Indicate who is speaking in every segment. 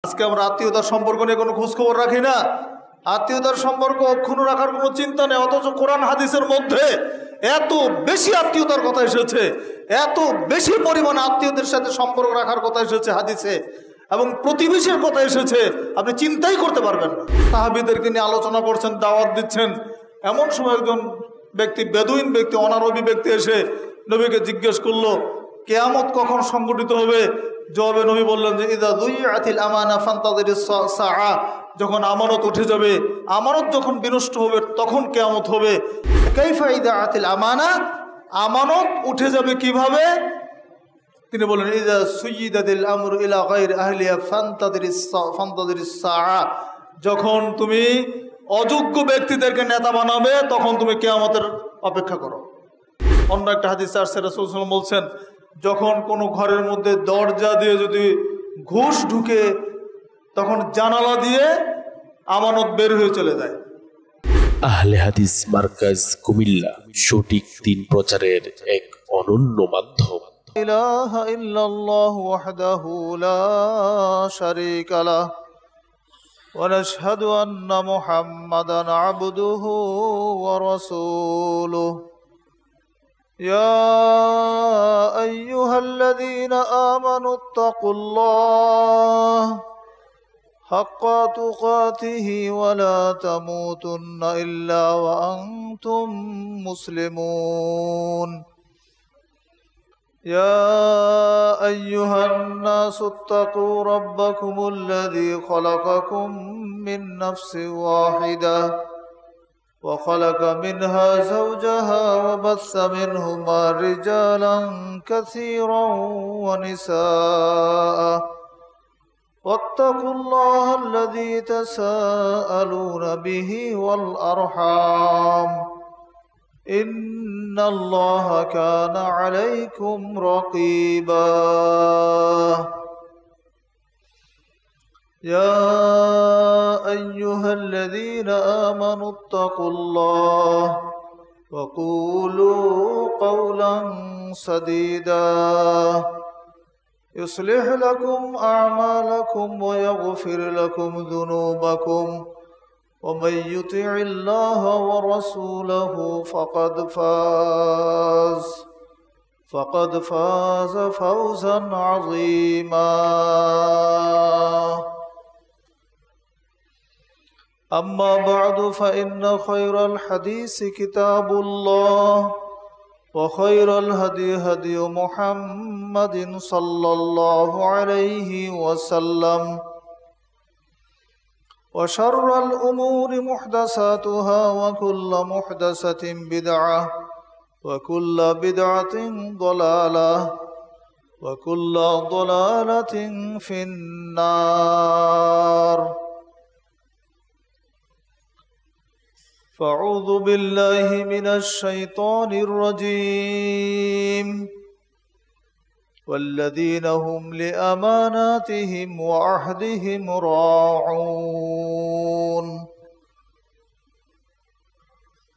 Speaker 1: আজকে আমরা আত্মীয়তার সম্পর্ক নিয়ে কোনো খোঁজখবর রাখি না। আত্মীয়তার সম্পর্ক অক্ষুণ্ণ রাখার কোনো চিন্তা নেই, অথচ কোরআন হাদিসের মধ্যে এত বেশি আত্মীয়তার কথা এসেছে, এত বেশি পরিমাণে আত্মীয়দের সাথে সম্পর্ক রাখার কথা এসেছে হাদিসে, এবং প্রতিবেশীর কথা এসেছে, আপনি চিন্তাই করতে পারবেন না। সাহাবীদেরকে নিয়ে আলোচনা করছেন, দাওয়াত দিচ্ছেন, এমন সময় একজন ব্যক্তি, বেদুইন ব্যক্তি, অনারবি ব্যক্তি এসে নবীকে জিজ্ঞেস করলো কিয়ামত কখন সংগঠিত হবে। জবাবে নবী বললেন যে ইদা দুইআতিল আমানা ফান্তাযিরিস সাআ, যখন আমানত উঠে যাবে, আমানত যখন বিনষ্ট হবে তখন কিয়ামত হবে। কাইফা ইদা আতিল আমানা, আমানত উঠে যাবে কিভাবে? তিনি বলেন ইদা সুইয়িদাতিল আমরু ইলা গায়রি আহলিহা ফান্তাযিরিস সাআ, যখন তুমি অযোগ্য ব্যক্তিদেরকে নেতা বানাবে তখন তুমি কিয়ামতের অপেক্ষা করো। অন্য একটা হাদিসে আসছে, রাসূল সাল্লাল্লাহু আলাইহি ওয়াসাল্লাম বলছেন যখন কোনো ঘরের মধ্যে দরজা দিয়ে যদি ঘুষ ঢুকে তখন জানালা দিয়ে আমানত বের হয়ে চলে যায়।
Speaker 2: আহলে হাদিস মার্কাজ কুমিল্লা সঠিক দিন প্রচারের এক অনন্য মাধ্যম।
Speaker 1: ইলাহা ইল্লাল্লাহ ওয়াহদাহু লা শারীকা লাহ ওয়া নাশহাদু আন্না মুহাম্মাদান আবদুহু ওয়া রাসূলুহু। يا أيها الذين آمنوا اتقوا الله حق تقاته ولا تموتن إلا وأنتم مسلمون. يا أيها الناس اتقوا ربكم الذي خلقكم من نفس واحدة وخلق منها زوجها وبث منهما رجالا كثيرا ونساء واتقوا الله الذي تساءلون به والأرحام إن الله كان عليكم رقيبا. يا أيها الذين آمنوا اتقوا الله وقولوا قولا سديدا يصلح لكم أعمالكم ويغفر لكم ذنوبكم ومن يطع الله ورسوله فقد فاز فوزا عظيما. أما بعد فإن خير الحديث كتاب الله وخير الهدي هدي محمد صلى الله عليه وسلم وشر الأمور محدثاتها وكل محدثة بدعة وكل بدعة ضلالة وكل ضلالة في النار. فأعوذ بالله من الشيطان الرجيم. والذين هم لأماناتهم وعهدهم راعون.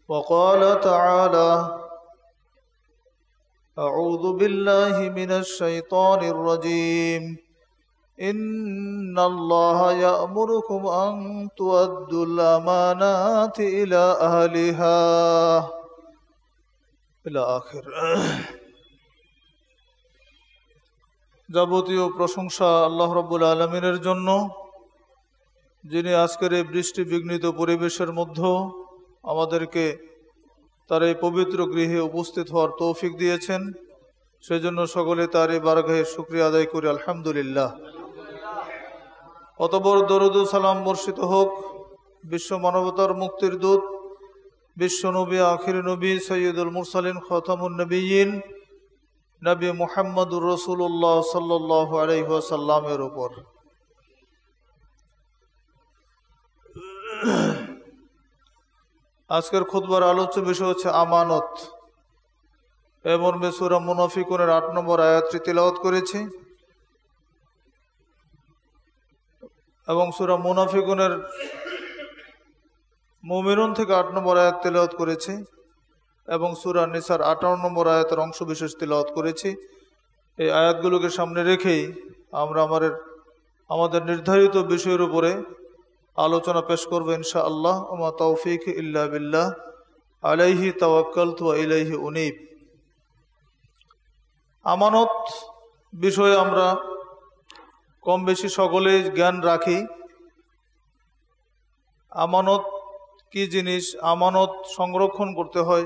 Speaker 1: وقال تعالى أعوذ بالله من الشيطان الرجيم. إن الله يأمركم أن تؤدوا الأمانات إلى أهلها إلى آخر. যাবতীয় প্রশংসা আল্লাহ রাব্বুল আলামিনের জন্য, যিনি আজকের এই বৃষ্টি বিঘ্নিত পরিবেশের মধ্যে আমাদেরকে তার এই পবিত্র গৃহে উপস্থিত হওয়ার তৌফিক দিয়েছেন। সেজন্য সকলে তার এই বারগাহে শুকরিয়া আদায় করি আলহামদুলিল্লাহ। অতঃপর দরুদ ও সালাম বর্ষিত হোক বিশ্ব মানবতার মুক্তির দূত, বিশ্ব নবী, আখির নবী, সৈয়দুল মুরসালিন, খতামুন নবিয়্যিন নবী মুহাম্মদুর রাসূলুল্লাহ সাল্লাল্লাহু আলাইহি ওয়াসাল্লামের উপর। আজকের খুতবার আলোচ্য বিষয় হচ্ছে আমানত। এ মর্মে সূরা মুনাফিকুনের ৮ নম্বর আয়াতটি তিলাওয়াত করেছি এবং সূরা মুনাফিকুনের মুমিনুন থেকে ৮ নম্বর আয়াত তিলাওয়াত করেছি এবং সূরা নিসার ৫৮ নম্বর আয়াতের অংশ বিশেষ তিলাওয়াত করেছি। এই আয়াতগুলোকে সামনে রেখেই আমরা আমাদের নির্ধারিত বিষয়ের উপরে আলোচনা পেশ করবে ইনশাআল্লাহ। ওমা তৌফিক ইল্লা বিল্লাহ, আলাইহি তাওয়াক্কালতু ওয়া ইলাইহি উনীব। আমানত বিষয়ে আমরা কম বেশি সকলেই জ্ঞান রাখি। আমানত কি জিনিস, আমানত সংরক্ষণ করতে হয়,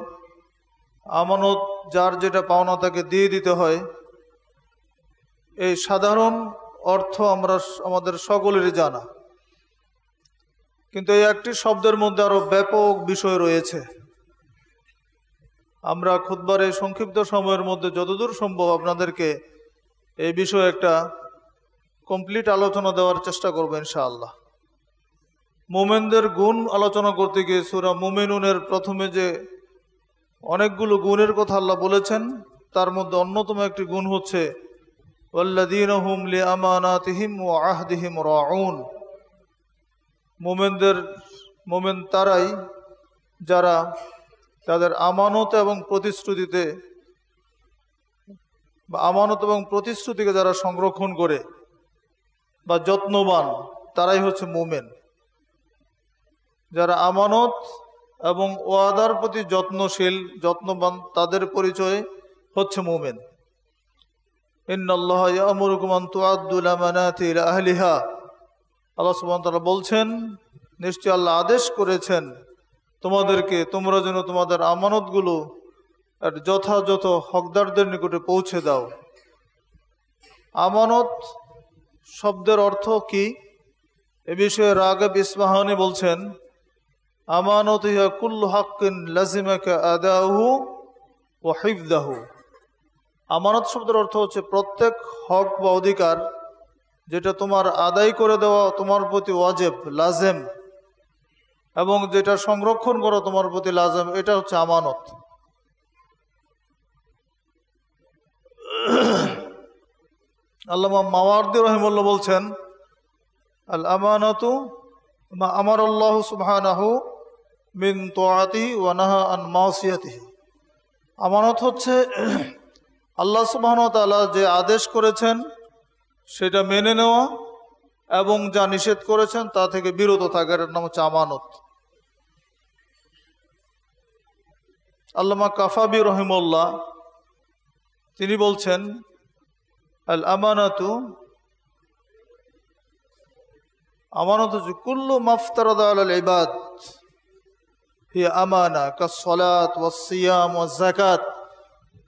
Speaker 1: আমানত যার যেটা পাওনা তাকে দিয়ে দিতে হয়, এই সাধারণ অর্থ আমাদের সকলেরই জানা। কিন্তু এই একটি শব্দের মধ্যে আরো ব্যাপক বিষয় রয়েছে। আমরা খুতবার এই সংক্ষিপ্ত সময়ের মধ্যে যতদূর সম্ভব আপনাদেরকে এই বিষয়ে একটা কমপ্লিট আলোচনা দেওয়ার চেষ্টা করব ইনশাআল্লাহ। মোমেনদের গুণ আলোচনা করতে গিয়ে সূরা মুমিনুনের প্রথমে যে অনেকগুলো গুণের কথা আল্লাহ বলেছেন, তার মধ্যে অন্যতম একটি গুণ হচ্ছে ওয়াল্লাযীনা হুম লিআমানাতিহিম ওয়া আহদিহিম রাউন। মোমেন তারাই যারা তাদের আমানত এবং প্রতিশ্রুতিতে বা আমানত এবং প্রতিশ্রুতিকে যারা সংরক্ষণ করে বা যত্নবান, তারাই হচ্ছে মোমেন। যারা আমানত এবং ওয়াদার প্রতি যত্নশীল, যত্নবান, তাদের পরিচয় হচ্ছে মোমেন। ইন্নাল্লাহা ইয়া'মুরুকুম আন তু'আদ্দুল আমানাতি ইলা আহলিহা। আল্লাহ সুবহানাহু ওয়া তাআলা বলছেন, নিশ্চয় আল্লাহ আদেশ করেছেন তোমাদেরকে, তোমরা যেন তোমাদের আমানতগুলো যথাযথ হকদারদের নিকটে পৌঁছে দাও। আমানত শব্দের অর্থ কি এ বিষয়ে রাগিব ইসফাহানি বলছেন, আমানত হিয়া কুল্লু হাক্কিন লাজিমাকা আদাউহু ওয়া হিফযাহু। আমানত শব্দের অর্থ হচ্ছে প্রত্যেক হক বা অধিকার যেটা তোমার আদায় করে দেওয়া তোমার প্রতি ওয়াজিব, লাজেম, এবং যেটা সংরক্ষণ করা তোমার প্রতি লাজেম, এটা হচ্ছে আমানত। আল্লামা মাওয়ারদি রাহিমাহুল্লাহ বলছেন, আল আমানাতু মা আমারাল্লাহু সুবহানাহু মিন তুআতিহি ওয়া নাহা আন মাসিয়াতিহি। আমানত হচ্ছে আল্লাহ সুবহানাহু ওয়া তাআলা যে আদেশ করেছেন সেটা মেনে নেওয়া এবং যা নিষেধ করেছেন তা থেকে বিরত থাকা, এর নাম হচ্ছে আমানত। আল্লামা কাফাবি রহিমাহুল্লাহ তিনি বলছেন, আল আমানাতু, আমানত হচ্ছে কুল্লু মাফতারাদা আলাল ইবাদ হিয়া আমানা কাসসালাত ওয়াস সিয়াম ওয়াজ যাকাত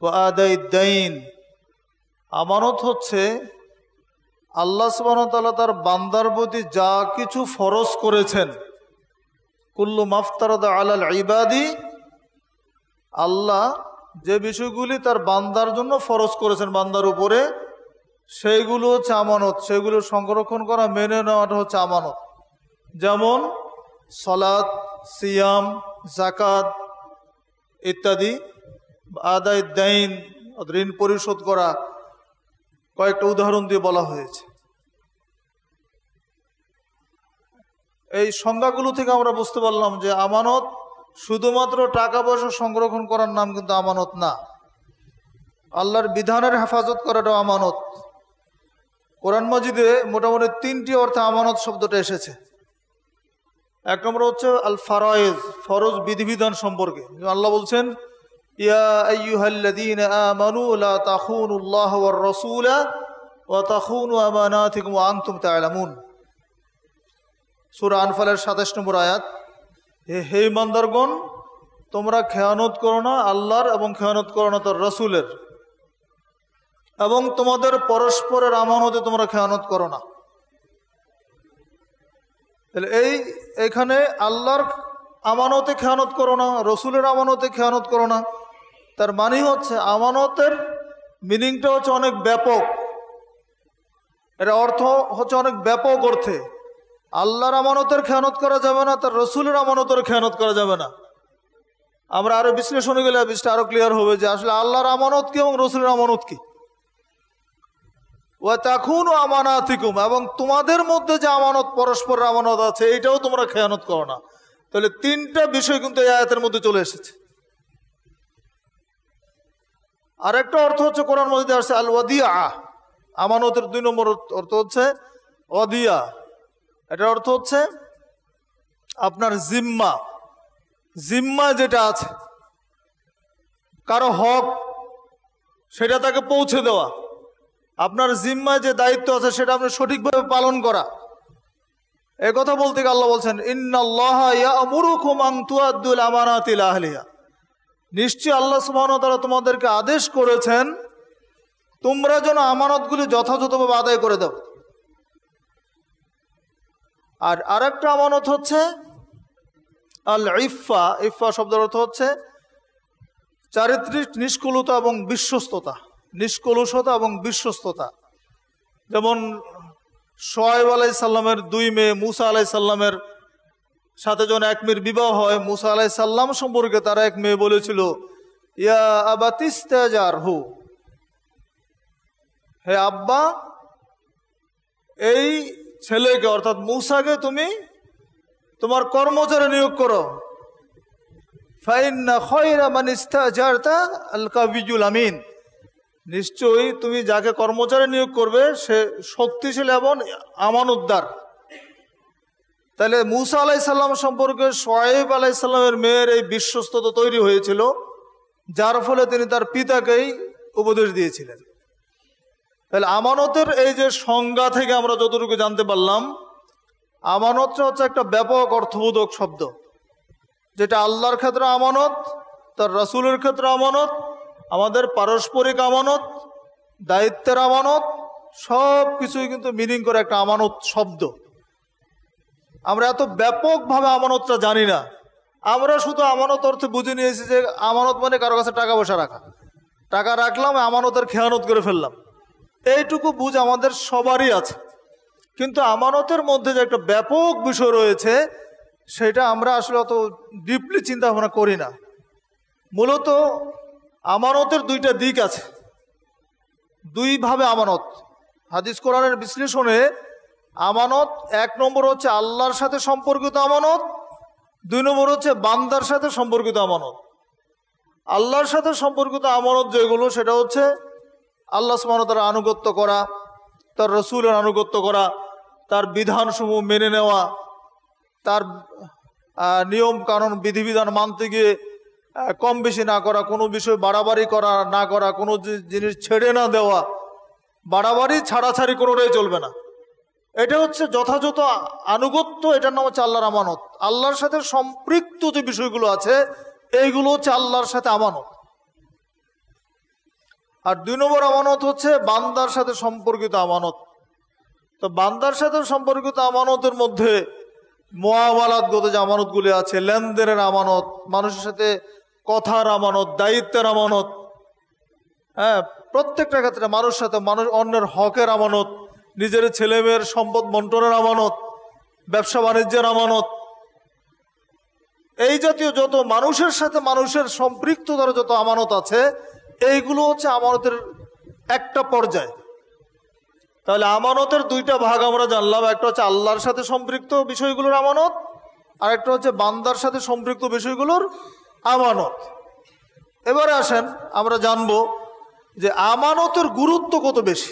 Speaker 1: ওয়া আদাইদ দাইন। আমানত হচ্ছে আল্লাহ সুবহানাহু ওয়া তাআলা তার বান্দার প্রতি যা কিছু ফরজ করেছেন, কুল্লু মাফতারাদা আলাল ইবাদি, আল্লাহ যে বিষয়গুলি তার বান্দার জন্য ফরজ করেছেন বান্দার উপরে, সেইগুলো হচ্ছে আমানত। সেগুলো সংরক্ষণ করা, মেনে নেওয়াটা হচ্ছে আমানত। যেমন সালাত, সিয়াম, যাকাত ইত্যাদি, আদায় দাইন, ঋণ পরিশোধ করা, কয়েকটা উদাহরণ দিয়ে বলা হয়েছে। এই সংজ্ঞাগুলো থেকে আমরা বুঝতে পারলাম যে আমানত শুধুমাত্র টাকা পয়সা সংরক্ষণ করার নাম কিন্তু আমানত না। আল্লাহর বিধানের হেফাজত করাটাও আমানত। কোরআন মাজিদে মোটামুটি 3টি অর্থে আমানত শব্দটা এসেছে। এক নম্বর হচ্ছে আল ফারায়েজ, ফরজ বিধিবিধান সম্পর্কে। আল্লাহ বলছেন, ইয়া আইয়ুহাল্লাযীনা আমানু লা তাখুনুল্লাহ ওয়ার রাসূলা ওয়া তাখুনু আমানাতিকুম ওয়া আনতুম তা'লামুন। সূরা আনফালের 27 নম্বর আয়াত। হে ইমানদারগণ, তোমরা খেয়ানত করো না আল্লাহর এবং খেয়ানত করো না তার রাসূলের, এবং তোমাদের পরস্পরের আমানতে তোমরা খেয়ানত করো না। তাহলে এইখানে আল্লাহর আমানতে খেয়ানত করো না, রসুলের আমানতে খেয়ানত করো না, তার মানে হচ্ছে আমানতের মিনিংটা হচ্ছে অনেক ব্যাপক। এর অর্থ হচ্ছে অনেক ব্যাপক অর্থে। আল্লাহর আমানতের খেয়ানত করা যাবে না, তার রসুলের আমানতের খেয়ানত করা যাবে না। আমরা আরো বিশ্লেষণে গেলে বিষয়টা আরো ক্লিয়ার হবে যে আসলে আল্লাহর আমানত কি এবং রসুলের আমানত কি। ওয়া তাখুনু আমানাতিকুম, এবং তোমাদের মধ্যে যে আমানত, পরস্পরের আমানত আছে, এইটাও তোমরা খেয়ানত করো না। তাহলে 3টা বিষয় কিন্তু এই আয়াতের মধ্যে চলে এসেছে। আরেকটা অর্থ হচ্ছে কোরআন মাজিদে আসছে আল ওয়াদিআ। আমানতের 2 নম্বর অর্থ হচ্ছে অদিয়া, এটার অর্থ হচ্ছে আপনার জিম্মা, জিম্মা যেটা আছে কারো হক সেটা তাকে পৌঁছে দেওয়া, আপনার জিম্মায় যে দায়িত্ব আছে সেটা আপনি সঠিকভাবে পালন করা। এই কথা বলতে গিয়ে আল্লাহ বলছেন ইন্নাল্লাহা ইয়া'মুরুকুম আন তুআদ্দুল আমানাতি ইলা আহলিহা, নিশ্চয়ই আল্লাহ সুবহানাহু ওয়া তাআলা তোমাদেরকে আদেশ করেছেন তোমরা যেন আমানতগুলি যথাযথভাবে আদায় করে দাও। আর আরেকটা আমানত হচ্ছে আল ইফা, ইফা শব্দের অর্থ হচ্ছে চারিত্রিক নিষ্কলুতা এবং বিশ্বস্ততা, নিষ্কলুষতা এবং বিশ্বস্ততা। যেমন শোয়েব আলাইহিস সালামের 2 মেয়ে মুসা আলাইহিস সালামের সাথে যখন এক মেয়ের বিবাহ হয়, মুসা আলাইহিস সালাম সম্পর্কে তার এক মেয়ে বলেছিল ইয়া আবাতিস্তাজারহু, হে আব্বা এই ছেলেকে অর্থাৎ মুসাকে তুমি তোমার কর্মচারী নিয়োগ করো। ফাইন্না খায়রা মান ইস্তাজারতা আল কাবিয়ুল আমিন, নিশ্চয়ই তুমি যাকে কর্মচারী নিয়োগ করবে সে শক্তিশালী এবং আমানতদার। তাহলে মুসা আলাইহিস সালাম সম্পর্কে শোয়েব আলাইহিস সালামের মেয়ের এই বিশ্বস্ততা তৈরি হয়েছিল, যার ফলে তিনি তার পিতাকেই উপদেশ দিয়েছিলেন। তাহলে আমানতের এই যে সংজ্ঞা থেকে আমরা যতটুকু জানতে পারলাম, আমানতটা হচ্ছে একটা ব্যাপক অর্থবোধক শব্দ, যেটা আল্লাহর ক্ষেত্রে আমানত, তার রাসূলের ক্ষেত্রে আমানত, আমাদের পারস্পরিক আমানত, দায়িত্বের আমানত, সব কিছুই কিন্তু মিনিং করে একটা আমানত শব্দ। আমরা এত ব্যাপকভাবে আমানতটা জানি না, আমরা শুধু আমানত অর্থে বুঝে নিয়েছি যে আমানত মানে কারো কাছে টাকা পয়সা রাখা, টাকা রাখলাম আমানতের খেয়ানত করে ফেললাম, এইটুকু বুঝ আমাদের সবারই আছে। কিন্তু আমানতের মধ্যে যে একটা ব্যাপক বিষয় রয়েছে সেটা আমরা আসলে অত ডিপলি চিন্তা ভাবনা করি না। মূলত আমানতের 2টা দিক আছে, 2 ভাবে আমানত। হাদিস কোরআনের বিশ্লেষণে আমানত 1 নম্বর হচ্ছে আল্লাহর সাথে সম্পর্কিত আমানত, 2 নম্বর হচ্ছে বান্দার সাথে সম্পর্কিত আমানত। আল্লাহর সাথে সম্পর্কিত আমানত যেগুলো সেটা হচ্ছে আল্লাহ সুবহানাহু ওয়া তাআলার আনুগত্য করা, তার রাসূলের আনুগত্য করা, তার বিধানসমূহ মেনে নেওয়া, তার নিয়ম কানুন বিধিবিধান মানতে গিয়ে কম বেশি না করা, কোনো বিষয় বাড়াবাড়ি করা না করা, কোনো জিনিস ছেড়ে না দেওয়া, বাড়াবাড়ি ছাড়াছাড়ি কোনোটাই চলবে না। এটা হচ্ছে যথাযথ আনুগত্য, এটার নাম হচ্ছে আল্লাহর আমানত। আল্লাহর সাথে সম্পৃক্ত যে বিষয়গুলো আছে এইগুলো হচ্ছে আল্লাহর সাথে আমানত। আর 2 নম্বর আমানত হচ্ছে বান্দার সাথে সম্পর্কিত আমানত। তো বান্দার সাথে সম্পর্কিত আমানতের মধ্যে মুআমালাতগত যে আমানতগুলি আছে, লেনদেনের আমানত, মানুষের সাথে কথার আমানত, দায়িত্বের আমানত, হ্যাঁ, প্রত্যেকটা ক্ষেত্রে মানুষের সাথে মানুষ অন্যের হকের আমানত, নিজের ছেলেমেয়ের সম্পদ বন্টনের আমানত, ব্যবসা বাণিজ্যের আমানত, এই জাতীয় যত মানুষের সাথে মানুষের সম্পৃক্ততার যত আমানত আছে এইগুলো হচ্ছে আমানতের একটা পর্যায়। তাহলে আমানতের 2টা ভাগ আমরা জানলাম, একটা হচ্ছে আল্লাহর সাথে সম্পৃক্ত বিষয়গুলোর আমানত, আর একটা হচ্ছে বান্দার সাথে সম্পৃক্ত বিষয়গুলোর আমানত। এবারে আসেন আমরা জানবো যে আমানতের গুরুত্ব কত বেশি।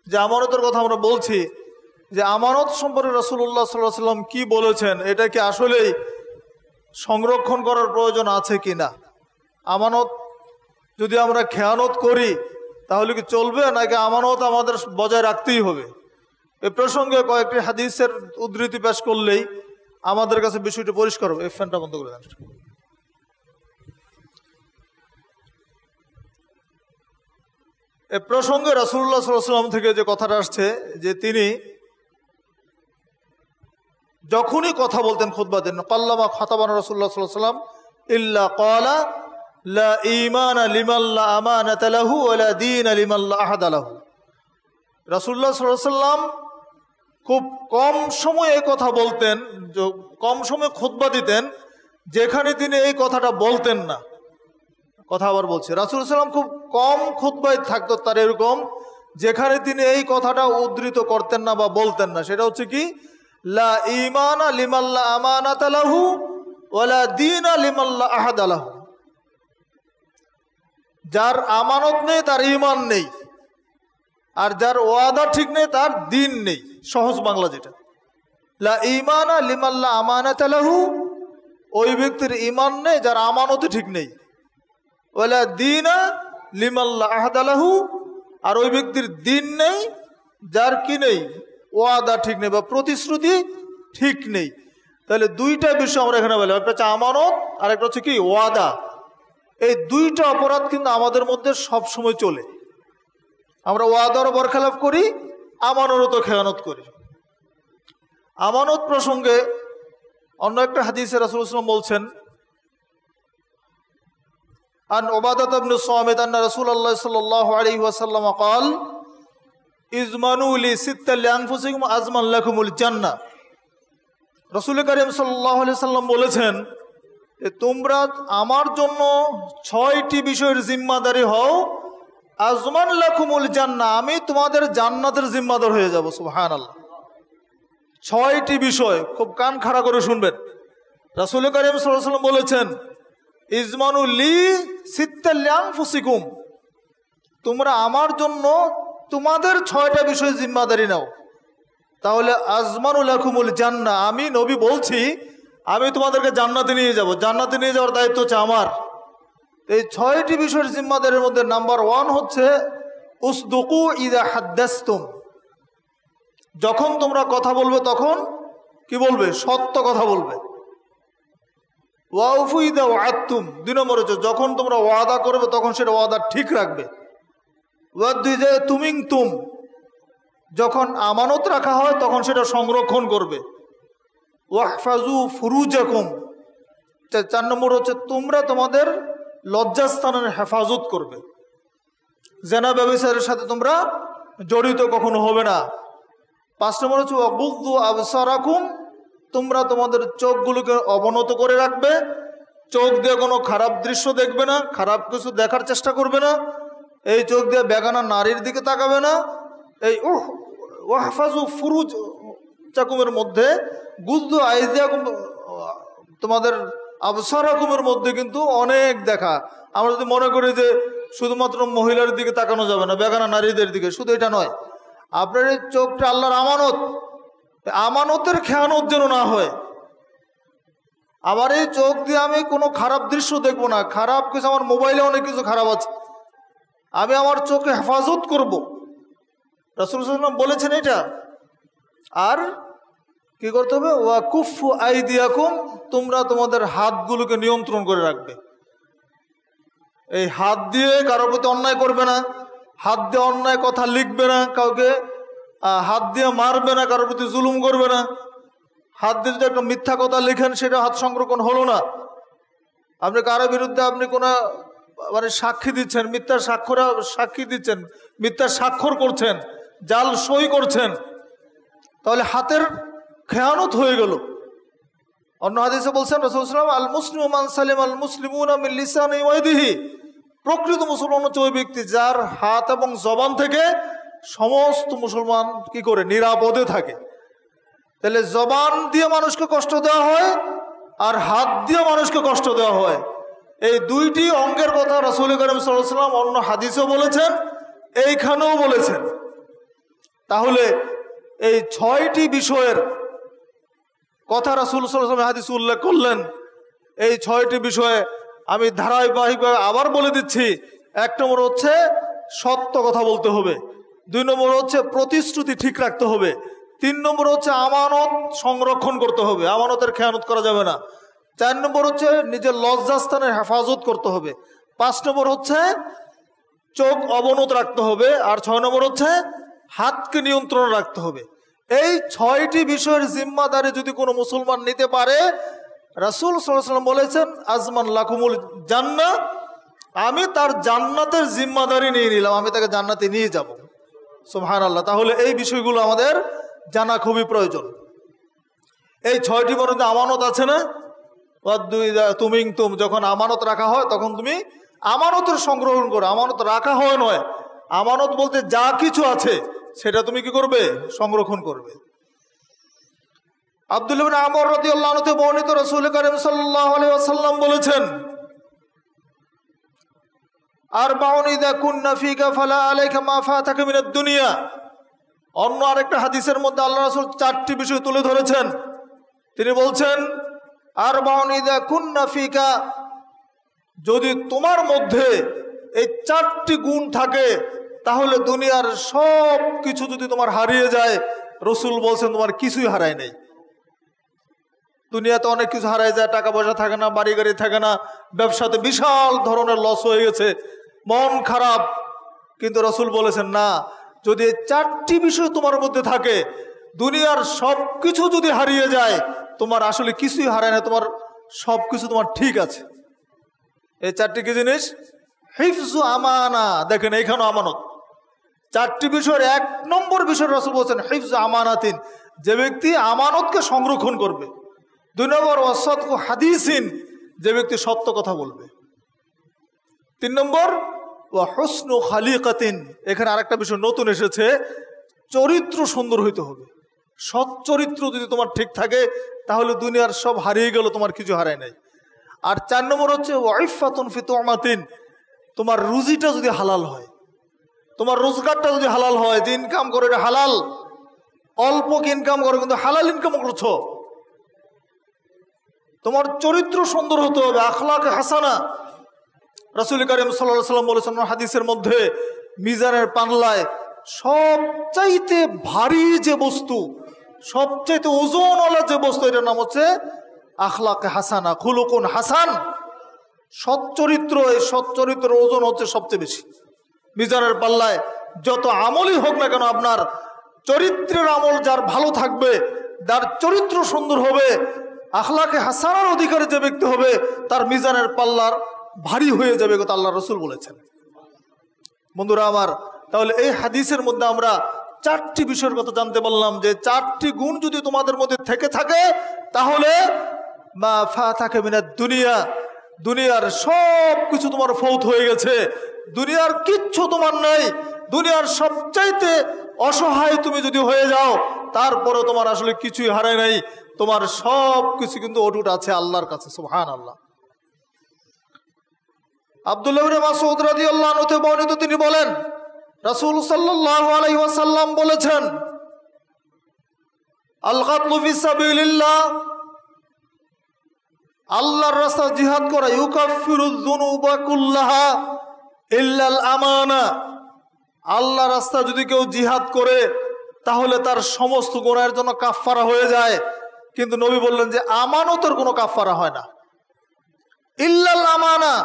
Speaker 1: যে আমানতের কথা আমরা বলছি, যে আমানত সম্পর্কে রাসূলুল্লাহ সাল্লাল্লাহু আলাইহি ওয়াসাল্লাম কি বলেছেন, এটা কি আসলেই সংরক্ষণ করার প্রয়োজন আছে কি না? আমানত যদি আমরা খেয়ানত করি তাহলে কি চলবে, নাকি আমানত আমাদের বজায় রাখতেই হবে? এ প্রসঙ্গে কয়েকটি হাদিসের উদ্ধৃতি পেশ করলেই আমাদের কাছে বিষয়টি পরিষ্কার হবে। এই ফ্যানটা বন্ধ করে দেন। এ প্রসঙ্গে রাসূলুল্লাহ সাল্লাল্লাহু আলাইহি ওয়াসাল্লাম থেকে যে কথাটা আসছে, যে তিনি যখনই কথা বলতেন খুতবা দেন, কাল্লামা খাতাবানা রাসূলুল্লাহ সাল্লাল্লাহু আলাইহি ওয়াসাল্লাম ইল্লা ক্বালা লা ঈমানা লিমান লা আমানাতা লাহু ওয়া লা দীনা লিমান লা আহাদা লাহু। রাসূলুল্লাহ সাল্লাল্লাহু আলাইহি ওয়াসাল্লাম খুব কম সময়ে কথা বলতেন, কম সময়ে খুতবা দিতেন যেখানে তিনি এই কথাটা বলতেন না। কথা আবার বলছে, রাসূলুল্লাহ সাল্লাল্লাহু আলাইহি ওয়াসাল্লাম খুব কম খুতবায় থাকতো তার এরকম, যেখানে তিনি এই কথাটা উদ্ধৃত করতেন না বা বলতেন না। সেটা হচ্ছে কি, লা ঈমানা লিমান লা আমানাতা লাহু ওয়া লা দীনা লিমান লা আহাদা লাহু। যার আমানত নেই তার ঈমান নেই, আর যার ওয়াদা ঠিক নেই তার দিন নেই। সহজ বাংলা যেটা, লা ঈমানা লিমান লা আমানাতা লাহু, ওই ব্যক্তির ঈমান নেই যার আমানতই ঠিক নেই। ওয়ালা দীনা লিমান লা আহদা লাহু, আর ওই ব্যক্তির দিন নেই যার কি নেই, ওয়াদা ঠিক নেই বা প্রতিশ্রুতি ঠিক নেই। তাহলে দুইটা বিষয় আমরা এখানে বলি, একটা হচ্ছে আমানত আর একটা হচ্ছে কি ওয়াদা। এই দুইটা অপরাধ কিন্তু আমাদের মধ্যে সব সময় চলে। আমরা ওয়াদারও বরখেলাপ করি, আমানতও তো খেয়ানত করি। আমানত প্রসঙ্গে অন্য একটা হাদিসে রাসূলুল্লাহ সাল্লাল্লাহু আলাইহি ওয়াসাল্লাম বলছেন, আন উবাদাহ ইবনে সামিত আন্না রাসূলুল্লাহ সাল্লাল্লাহু আলাইহি ওয়াসাল্লাম قال ইজমানু লি সিত্তা লিআনফুসিকুম আজমান লাকুমুল জান্নাহ। রাসূল কারীম সাল্লাল্লাহু আলাইহি ওয়াসাল্লাম বলেছেন যে তোমরা আমার জন্য 6টি বিষয়ের জিম্মাদারি হও, আজমান লাকুমুল জান্নাহ, আমি তোমাদের জান্নাতের জিম্মাদার হয়ে যাব। সুবহানাল্লাহ। 6টি বিষয়, খুব কান খাড়া করে শুনবেন। রাসূল কারীম সাল্লাল্লাহু আলাইহি ওয়াসাল্লাম বলেছেন ইজমানু লি সিত্তা লিআনফুসিকুম, তোমরা আমার জন্য তোমাদের 6টা বিষয় জিম্মাদারি নাও, তাহলে আজমানু লাকুমুল জান্নাহ, আমি নবী বলছি আমি তোমাদেরকে জান্নাতে নিয়ে যাব। জান্নাতে নিয়ে যাওয়ার দায়িত্ব হচ্ছে আমার। এই 6টি বিষয়ের জিম্মাদারির মধ্যে নাম্বার 1 হচ্ছে উসদুকু ইযা হাদ্দাসতুম, যখন তোমরা কথা বলবে তখন কি বলবে, সত্য কথা বলবে। ওয়াউফু ইযা ওয়া'আদতুম, 2 নম্বর হচ্ছে যখন তোমরা ওয়াদা করবে তখন সেটা ওয়াদা ঠিক রাখবে। ওয়াদু ইযা তুমিনতুম, যখন আমানত রাখা হয় তখন সেটা সংরক্ষণ করবে। ওয়াহফাজু ফুরুজাকুম, 4 নম্বর হচ্ছে তোমরা তোমাদের লজ্জাস্থানের হেফাজত করবে। জেনা ব্যভিচারের সাথে তোমরা জড়িত কখনো হবে না। 5 নম্বর হচ্ছে ওয়াগুযু আবসারাকুম, তোমরা তোমাদের চোখগুলোকে অবনত করে রাখবে। চোখ দিয়ে কোনো খারাপ দৃশ্য দেখবে না, খারাপ কিছু দেখার চেষ্টা করবে না। এই চোখ দিয়ে বেগানা নারীর দিকে তাকাবে না। এই ওয়াহফাজু ফুরুজ চাকুমের মধ্যে গুযু আইদিয়াকুম, তোমাদের আবসারাকুমের মধ্যে কিন্তু অনেক দেখা। আমরা যদি মনে করি যে শুধুমাত্র মহিলার দিকে তাকানো যাবে না, বেগানা নারীদের দিকে, শুধু এটা নয়, আপনার এই চোখটা আল্লাহর আমানত, আমানতের খেয়ানত যেন না হয়। আবার এই চোখ দিয়ে আমি কোনো খারাপ দৃশ্য দেখবো না, খারাপ কিছু, আমার মোবাইলে অনেক কিছু খারাপ আছে, আমি আমার চোখে হেফাজত করব। রাসূলুল্লাহ সাল্লাল্লাহু আলাইহি ওয়াসাল্লাম বলেছেন এটা। আর কি করতে হবে, ওয়া কুফু আইদিয়াকুম, তোমরা তোমাদের হাতগুলোকে নিয়ন্ত্রণ করে রাখবে। এই হাত দিয়ে কারোর প্রতি অন্যায় করবে না, হাত দিয়ে অন্যায় কথা লিখবে না, কাউকে হাত দিয়ে মারবে না, কারোর প্রতি জুলুম করবে না। হাত দিয়ে যদি একটা মিথ্যা কথা লিখেন সেটা হাত সংরক্ষণ হলো না। আপনি কারোর বিরুদ্ধে আপনি কোনো মানে সাক্ষী দিচ্ছেন, মিথ্যার সাক্ষী দিচ্ছেন, মিথ্যার স্বাক্ষর করছেন, জাল সই করছেন, তাহলে হাতের খেয়ানত হয়ে গেল। অন্য হাদিসে বলছেন রাসূলুল্লাহ সাল্লাল্লাহু আলাইহি ওয়াসাল্লাম, আল মুসলিমু মান সালিমা আল মুসলিমুনা মিন লিসানিহি ওয়া ইয়াদিহি, প্রকৃত মুসলমান হচ্ছে ওই ব্যক্তি যার হাত এবং জবান থেকে সমস্ত মুসলমান কি করে, নিরাপদে থাকে। তাহলে জবান দিয়ে মানুষকে কষ্ট দেওয়া হয় আর হাত দিয়ে মানুষকে কষ্ট দেওয়া হয়। এই 2টি অঙ্গের কথা রাসূল কারীম সাল্লাল্লাহু আলাইহি ওয়াসাল্লাম অন্য হাদিসেও বলেছেন, এইখানেও বলেছেন। তাহলে এই 6টি বিষয়ের কথা রাসূল সাল্লাল্লাহু আলাইহি ওয়াসাল্লাম হাদিসে উল্লেখ করলেন। এই 6টি বিষয়ে আমি ধারাবাহিকভাবে আবার বলে দিচ্ছি। 1 নম্বর হচ্ছে সত্য কথা বলতে হবে, 2 নম্বর হচ্ছে প্রতিশ্রুতি ঠিক রাখতে হবে, 3 নম্বর হচ্ছে আমানত সংরক্ষণ করতে হবে, আমানতের খেয়ানত করা যাবে না, 4 নম্বর হচ্ছে নিজের লজ্জাস্থানের হেফাজত করতে হবে, 5 নম্বর হচ্ছে চোখ অবনত রাখতে হবে, আর 6 নম্বর হচ্ছে হাতকে নিয়ন্ত্রণ রাখতে হবে। এই 6টি বিষয়ের জিম্মাদারি যদি কোনো মুসলমান নিতে পারে, রাসূল সাল্লাল্লাহু আলাইহি ওয়াসাল্লাম বলেছেন আজমান লাকুমুল জান্নাহ, আমি তার জান্নাতের জিম্মাদারি নিয়ে নিলাম, আমি তাকে জান্নাতে নিয়ে যাব। সুবহানাল্লাহ। তাহলে এই বিষয়গুলো আমাদের জানা খুবই প্রয়োজন। এই 6টি মধ্যে আমানত আছে না, তুমিনতুম, যখন আমানত রাখা হয় তখন তুমি আমানতের সংগ্রহণ করো। আমানত রাখা হয় নয়, আমানত বলতে যা কিছু আছে সেটা তুমি কি করবে, সংরক্ষণ করবে। আব্দুল্লাহ ইবনে আমর রাদিয়াল্লাহু আনহু থেকে বর্ণিত, রাসূল কারীম সাল্লাল্লাহু আলাইহি ওয়াসাল্লাম বলেছেন, আরবাউন ইযা কুন্না ফীকা ফালা আলাইকা মা ফাতাকা মিনাদ দুনিয়া। অন্য আরেকটা হাদিসের মধ্যে আল্লাহ রাসূল 4টি বিষয় তুলে ধরেছেন। তিনি বলছেন আরবাউন ইযা কুন্না ফীকা, যদি তোমার মধ্যে এই 4টি গুণ থাকে তাহলে দুনিয়ার সব কিছু যদি তোমার হারিয়ে যায়, রসুল বলছেন তোমার কিছুই হারায় নেই। দুনিয়াতে অনেক কিছু হারায় যায়, টাকা পয়সা থাকে না, বাড়ি গাড়ি থাকে না, ব্যবসাতে বিশাল ধরনের লস হয়ে গেছে, মন খারাপ, কিন্তু রসুল বলেছেন না, যদি এই 4টি বিষয় তোমার মধ্যে থাকে, দুনিয়ার সব কিছু যদি হারিয়ে যায় তোমার আসলে কিছুই হারায় না, তোমার সব কিছু তোমার ঠিক আছে। এই 4টি কি জিনিস? হিফজু আমানা। দেখেন এইখানেও আমানত। 4টি বিষয়ের 1 নম্বর বিষয় রসুল বলছেন হিফজু আমানাতিন, যে ব্যক্তি আমানতকে সংরক্ষণ করবে। 2 নম্বর ওয়াসাদকু হাদিসিন, যে ব্যক্তি সত্য কথা বলবে। 3 নম্বর ওয়া হুসনু খালিকাতিন, এখানে আরেকটা বিষয় নতুন এসেছে, চরিত্র সুন্দর হইতে হবে। সৎ চরিত্র যদি তোমার ঠিক থাকে তাহলে দুনিয়ার সব হারিয়ে গেল, তোমার কিছু হারায় নাই। আর 4 নম্বর হচ্ছে ওয়াইফাতুন ফি তুমাতিন, তোমার রুজিটা যদি হালাল হয়, তোমার রোজগারটা যদি হালাল হয়, যে ইনকাম করো এটা হালাল, অল্প ইনকাম করো কিন্তু হালাল ইনকাম করছো। তোমার চরিত্র সুন্দর হতে হবে, আখলাক হাসানা। রাসূল কারীম সাল্লাল্লাহু আলাইহি ওয়াসাল্লাম বলেছেন হাদিসের মধ্যে, মিজানের পাল্লায় সবচাইতে ভারী যে বস্তু, সবচাইতে ওজনওয়ালা যে বস্তু, এটার নাম হচ্ছে আখলাক হাসানা, খুলুকুন হাসান, সচ্চরিত্র। এই সচ্চরিত্রের ওজন হচ্ছে সবচেয়ে বেশি। মিজানের পাল্লায় যত আমলই হোক না কেন, আপনার চরিত্রের আমল যার ভালো থাকবে, যার চরিত্র সুন্দর হবে, আখলাকে হাসানার অধিকারী যে ব্যক্তি হবে, তার মিজানের পাল্লার ভারী হয়ে যাবে, কথা আল্লাহ রসুল বলেছেন। বন্ধুরা আমার, তাহলে এই হাদিসের মধ্যে আমরা 4টি বিষয়ের কথা জানতে পারলাম, যে 4টি গুণ যদি তোমাদের মধ্যে থেকে থাকে তাহলে মা ফাতাকা মিনাদ দুনিয়া, দুনিয়ার সব কিছু তোমার ফৌত হয়ে গেছে, দুনিয়ার কিচ্ছু তোমার নাই, দুনিয়ার সবচাইতে অসহায় তুমি যদি হয়ে যাও, তারপরে তোমার আসলে কিছুই হারায় নাই, তোমার সব কিছু কিন্তু অটুট আছে আল্লাহর কাছে। সুবহানাল্লাহ। আব্দুল্লাহ ইবনে মাসউদ রাদিয়াল্লাহু আনহু থেকে বর্ণিত, তিনি বলেন রাসূল সাল্লাল্লাহু আলাইহি ওয়াসাল্লাম বলেছেন, আল কাতলু ফি সাবিলিল্লাহ, আল্লাহর রাস্তায় জিহাদ করা, ইউকাফিরুয যুনুবা কুল্লাহা ইল্লাল আমানা, আল্লাহর রাস্তায় যদি কেউ জিহাদ করে তাহলে তার সমস্ত গুনাহের জন্য কাফফারা হয়ে যায়, কিন্তু নবী বললেন যে আমানতের কোনো কাফফারা হয় না, ইল্লাল আমানা।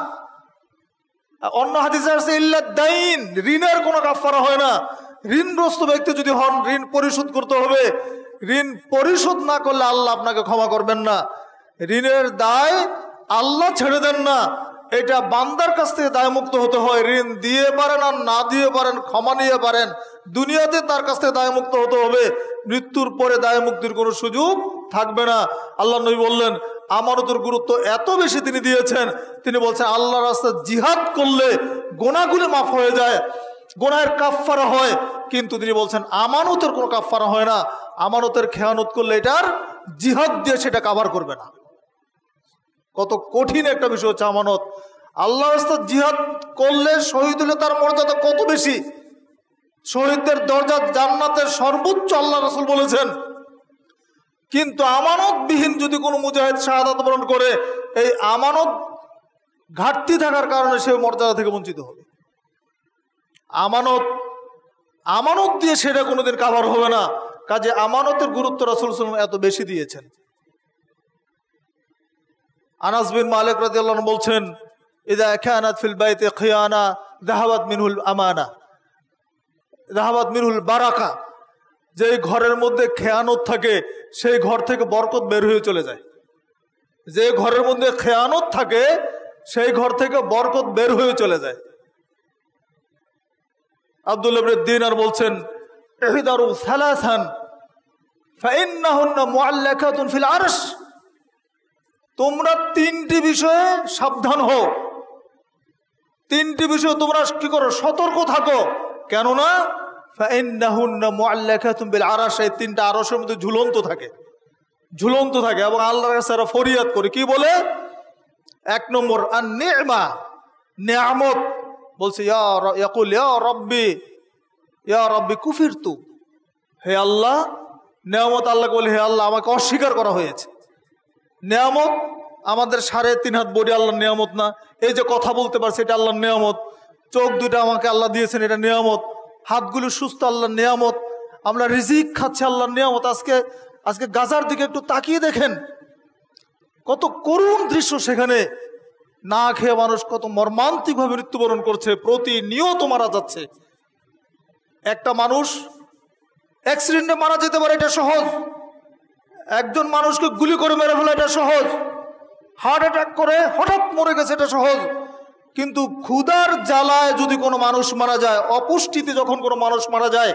Speaker 1: অন্য হাদিসে আছে ইল্লাদ দাইন, ঋণের কোনো কাফফারা হয় না। ঋণগ্রস্ত ব্যক্তি যদি হন, ঋণ পরিশোধ করতে হবে, ঋণ পরিশোধ না করলে আল্লাহ আপনাকে ক্ষমা করবেন না। ঋণের দায় আল্লাহ ছেড়ে দেন না, এটা বান্দার কাছ থেকে দায়মুক্ত হতে হয়। ঋণ দিয়ে পারেন আর না দিয়ে পারেন, ক্ষমা নিয়ে পারেন, দুনিয়াতে তার কাছ থেকে দায়মুক্ত হতে হবে, মৃত্যুর পরে দায়মুক্তির কোনো সুযোগ থাকবে না। আল্লাহ নবী বললেন আমানতের গুরুত্ব এত বেশি তিনি দিয়েছেন, তিনি বলছেন আল্লাহর রাস্তায় জিহাদ করলে গোনাগুলি মাফ হয়ে যায়, গোনাহের কাফফারা হয়, কিন্তু তিনি বলছেন আমানতের কোনো কাফফারা হয় না। আমানতের খেয়ানত করলে এটার জিহাদ দিয়ে সেটা কাভার করবে না। কত কঠিন একটা বিষয় হচ্ছে আমানত। আল্লাহর রাস্তায় জিহাদ করলে শহীদ হলে তার মর্যাদা কত বেশি, শহীদদের দরজা জান্নাতের সর্বোচ্চ আল্লাহ রাসূল বলেছেন। কিন্তু আমানতবিহীন যদি কোনো মুজাহিদ শাহাদাত বরণ করে, এই আমানত ঘাটতি থাকার কারণে সে মর্যাদা থেকে বঞ্চিত হবে। আমানত দিয়ে সেটা কোনোদিন কাভার হবে না। কাজে আমানতের গুরুত্ব রাসূল সাল্লাল্লাহু আলাইহি ওয়াসাল্লাম এত বেশি দিয়েছেন। আনাস বিন মালিক রাদিয়াল্লাহু আনহু বলছেন, ইযা কানাত ফিল বাইতি খিয়ানা যাহাবাত মিনহুল আমানা যাহাবাত মিনহুল বারাকা, যে ঘরের মধ্যে খেয়ানত থাকে সেই ঘর থেকে বরকত বের হয়ে চলে যায়। যে ঘরের মধ্যে খেয়ানত থাকে সেই ঘর থেকে বরকত বের হয়ে চলে যায়। আব্দুল্লাহ ইবনে দিনার বলছেন, ইহদারু সালাসান ফাইন্নাহুন্না মুআল্লাকাতুন ফিল আরশ, তোমরা 3টি বিষয়ে সাবধান হও, 3টি বিষয়ে তোমরা কি করো, সতর্ক থাকো। কেননা ফাইন্নাহুন্না মুআল্লাকাতুন বিল আরশ, এই 3টা আরশের মধ্যে ঝুলন্ত থাকে এবং আল্লাহর কাছে এরা ফরিয়াদ করে। কি বলে? 1 নম্বর আন নি'মা, নিয়ামত, বলছে ইয়াকুল ইয়া রব্বি কুফিরতু, হে আল্লাহ, নেয়ামত আল্লাহকে বলে হে আল্লাহ আমাকে অস্বীকার করা হয়েছে। নেয়ামত আমাদের 3.5 হাত বডি আল্লাহর নেয়ামত না? এই যে কথা বলতে পারছে এটা আল্লাহর নেয়ামত। চোখ দুটা আমাকে আল্লাহ দিয়েছেন, এটা নেয়ামত। হাতগুলো সুস্থ আল্লাহর নেয়ামত। আমরা রিজিক খাচ্ছি আল্লাহর নেয়ামত। আজকে গাজার দিকে একটু তাকিয়ে দেখেন, কত করুণ দৃশ্য সেখানে। না খেয়ে মানুষ কত মর্মান্তিকভাবে মৃত্যুবরণ করছে, প্রতিনিয়ত মারা যাচ্ছে। একটা মানুষ অ্যাক্সিডেন্টে মারা যেতে পারে, এটা সহজ। একজন মানুষকে গুলি করে মেরে ফেলা, এটা সহজ। হার্ট অ্যাটাক করে হঠাৎ মরে গেছে, এটা সহজ। কিন্তু ক্ষুধার জ্বালায় যদি কোনো মানুষ মারা যায়, অপুষ্টিতে যখন কোনো মানুষ মারা যায়,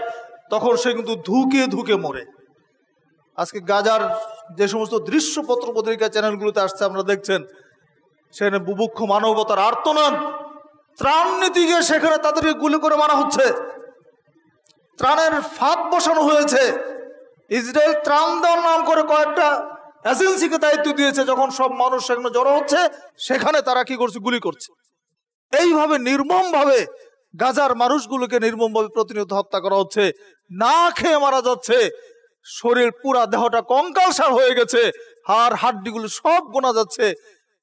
Speaker 1: তখন সে কিন্তু ধুকে ধুকে মরে। আজকে গাজার যে সমস্ত দৃশ্য পত্র পত্রিকা চ্যানেলগুলোতে আসছে আপনারা দেখছেন, সেখানে বুভুক্ষ মানবতার আর্তনাদ। ত্রাণ নীতি গিয়ে সেখানে তাদেরকে গুলি করে মারা হচ্ছে। ত্রাণের ফাঁদ বসানো হয়েছে। ইসরায়েল ত্রাণ দেওয়ার নাম করে কয়েকটা এজেন্সিকে দায়িত্ব দিয়েছে, যখন সব মানুষ সেখানে জড়ো হচ্ছে, সেখানে তারা কি করছে? গুলি করছে। এইভাবে নির্মমভাবে গাজার মানুষগুলোকে নির্মমভাবে প্রতিনিয়ত হত্যা করা হচ্ছে। না খেয়ে মারা যাচ্ছে, শরীর পুরা দেহটা কঙ্কালসার হয়ে গেছে, হাড় হাড্ডিগুলো সব গোনা যাচ্ছে।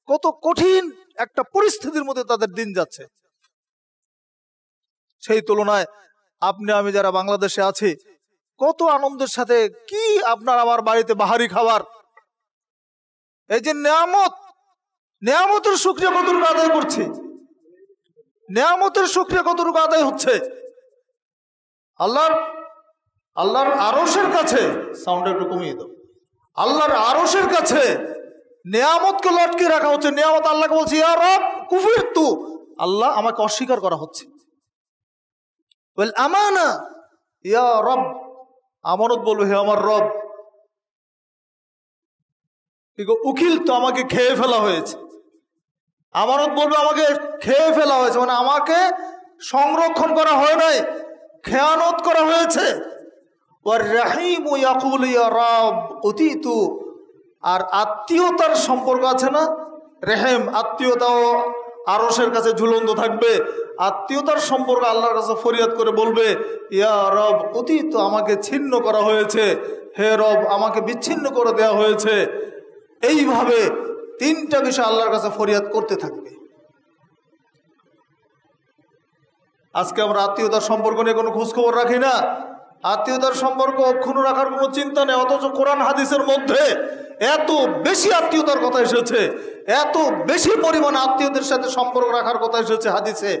Speaker 1: কত কঠিন একটা পরিস্থিতির মধ্যে তাদের দিন যাচ্ছে। সেই তুলনায় আপনি আমি যারা বাংলাদেশে আছি, কত আনন্দের সাথে কি আপনার আমার বাড়িতে বাহারি খাবার। এই যে নেয়ামতের শুকরিয়া কতটুকু আদায় করছি, নেয়ামতের শুকরিয়া কতটুকু আদায় হচ্ছে। আল্লাহর আরশের কাছে, সাউন্ড একটু কমিয়ে দাও, আল্লাহর আরশের কাছে নেয়ামতকে লটকে রাখা হচ্ছে। নেয়ামত আল্লাহকে বলছে ইয়া রব কুফিরতু, আল্লাহ আমাকে অস্বীকার করা হচ্ছে। ওয়াল আমানা ইয়া রব, আমানত বলবে হে আমার রব। উকিল তো আমাকে খেয়ে ফেলা হয়েছে, আমানত বলবে আমাকে খেয়ে ফেলা হয়েছে, মানে আমাকে সংরক্ষণ করা হয় নাই, খেয়ানত করা হয়েছে। ওয়ার রাহিম ইয়াকুল ইয়া রব উতিতু, আর আত্মীয়তার সম্পর্ক আছে না, রেহেম, আত্মীয়তাও আরশের কাছে ঝুলন্ত থাকবে। আত্মীয়তার সম্পর্ক আল্লাহর কাছে ফরিয়াদ করে বলবে ইয়া রব উতিতু, আমাকে ছিন্ন করা হয়েছে, হে রব আমাকে বিচ্ছিন্ন করে দেওয়া হয়েছে। এইভাবে 3টা বিষয় আল্লাহর কাছে ফরিয়াদ করতে থাকবে। আজকে আমরা আত্মীয়তার সম্পর্ক নিয়ে কোনো খোঁজখবর রাখি না। আত্মীয়তার সম্পর্ক অক্ষুণ্ণ রাখার কোনো চিন্তা নেই, অথচ কোরআন হাদিসের মধ্যে এত বেশি আত্মীয়তার কথা এসেছে, এত বেশি পরিমাণে আত্মীয়দের সাথে সম্পর্ক রাখার কথা এসেছে হাদিসে,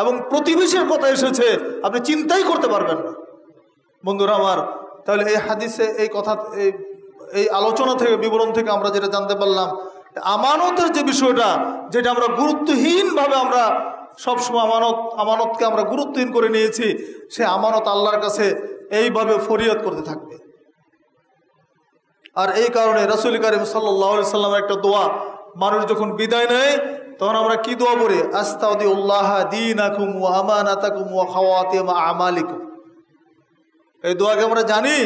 Speaker 1: এবং প্রতিবেশীর কথা এসেছে, আপনি চিন্তাই করতে পারবেন না। বন্ধুরা আমার, তাহলে এই হাদিসে এই কথা, এই আলোচনা থেকে, বিবরণ থেকে আমরা যেটা জানতে পারলাম, আমানতের যে বিষয়টা, যেটা আমরা গুরুত্বহীনভাবে আমরা সবসময় আমানতকে আমরা গুরুত্বহীন করে নিয়েছি, সে আমানত আল্লাহর কাছে এইভাবে ফরিয়াদ করতে থাকবে। আর এই কারণে রাসূল কারীম সাল্লাল্লাহু আলাইহি সাল্লামের একটা দোয়া, মানুষ যখন বিদায় নেয় তখন আমরা কি দোয়া পড়ি? আস্তাউদিউল্লাহ দীনাকুম ওয়া আমানাতাকুম ওয়া খাওয়াতিম আমালিকুম। এই দোয়াকে আমরা জানি।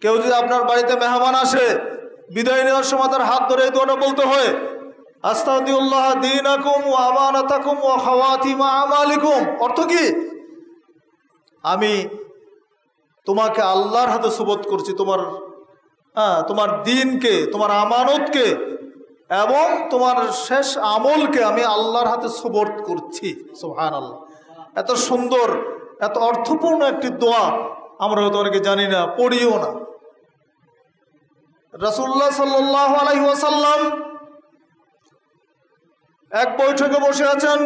Speaker 1: কেউ যদি আপনার বাড়িতে মেহমান আসে, বিদায় নেওয়ার সময় তার হাত ধরে এই দোয়াটা বলতে হয়, আস্তাউদিউল্লাহ দীনাকুম ওয়া আমানাতাকুম ওয়া খাওয়াতিম আমালিকুম। অর্থ কি? আমি তোমাকে আল্লাহর হাতে সুবত করছি, তোমার দিনকে, তোমার আমানতকে এবং তোমার শেষ আমলকে আমি আল্লাহর হাতে সুবর্দ করছি। সুবহানাল্লাহ। এত সুন্দর, এত অর্থপূর্ণ একটি দোয়া আমরা হয়তো অনেকে জানি না, পড়িও না। রাসূলুল্লাহ সাল্লাল্লাহু আলাইহি ওয়াসাল্লাম এক বৈঠকে বসে আছেন,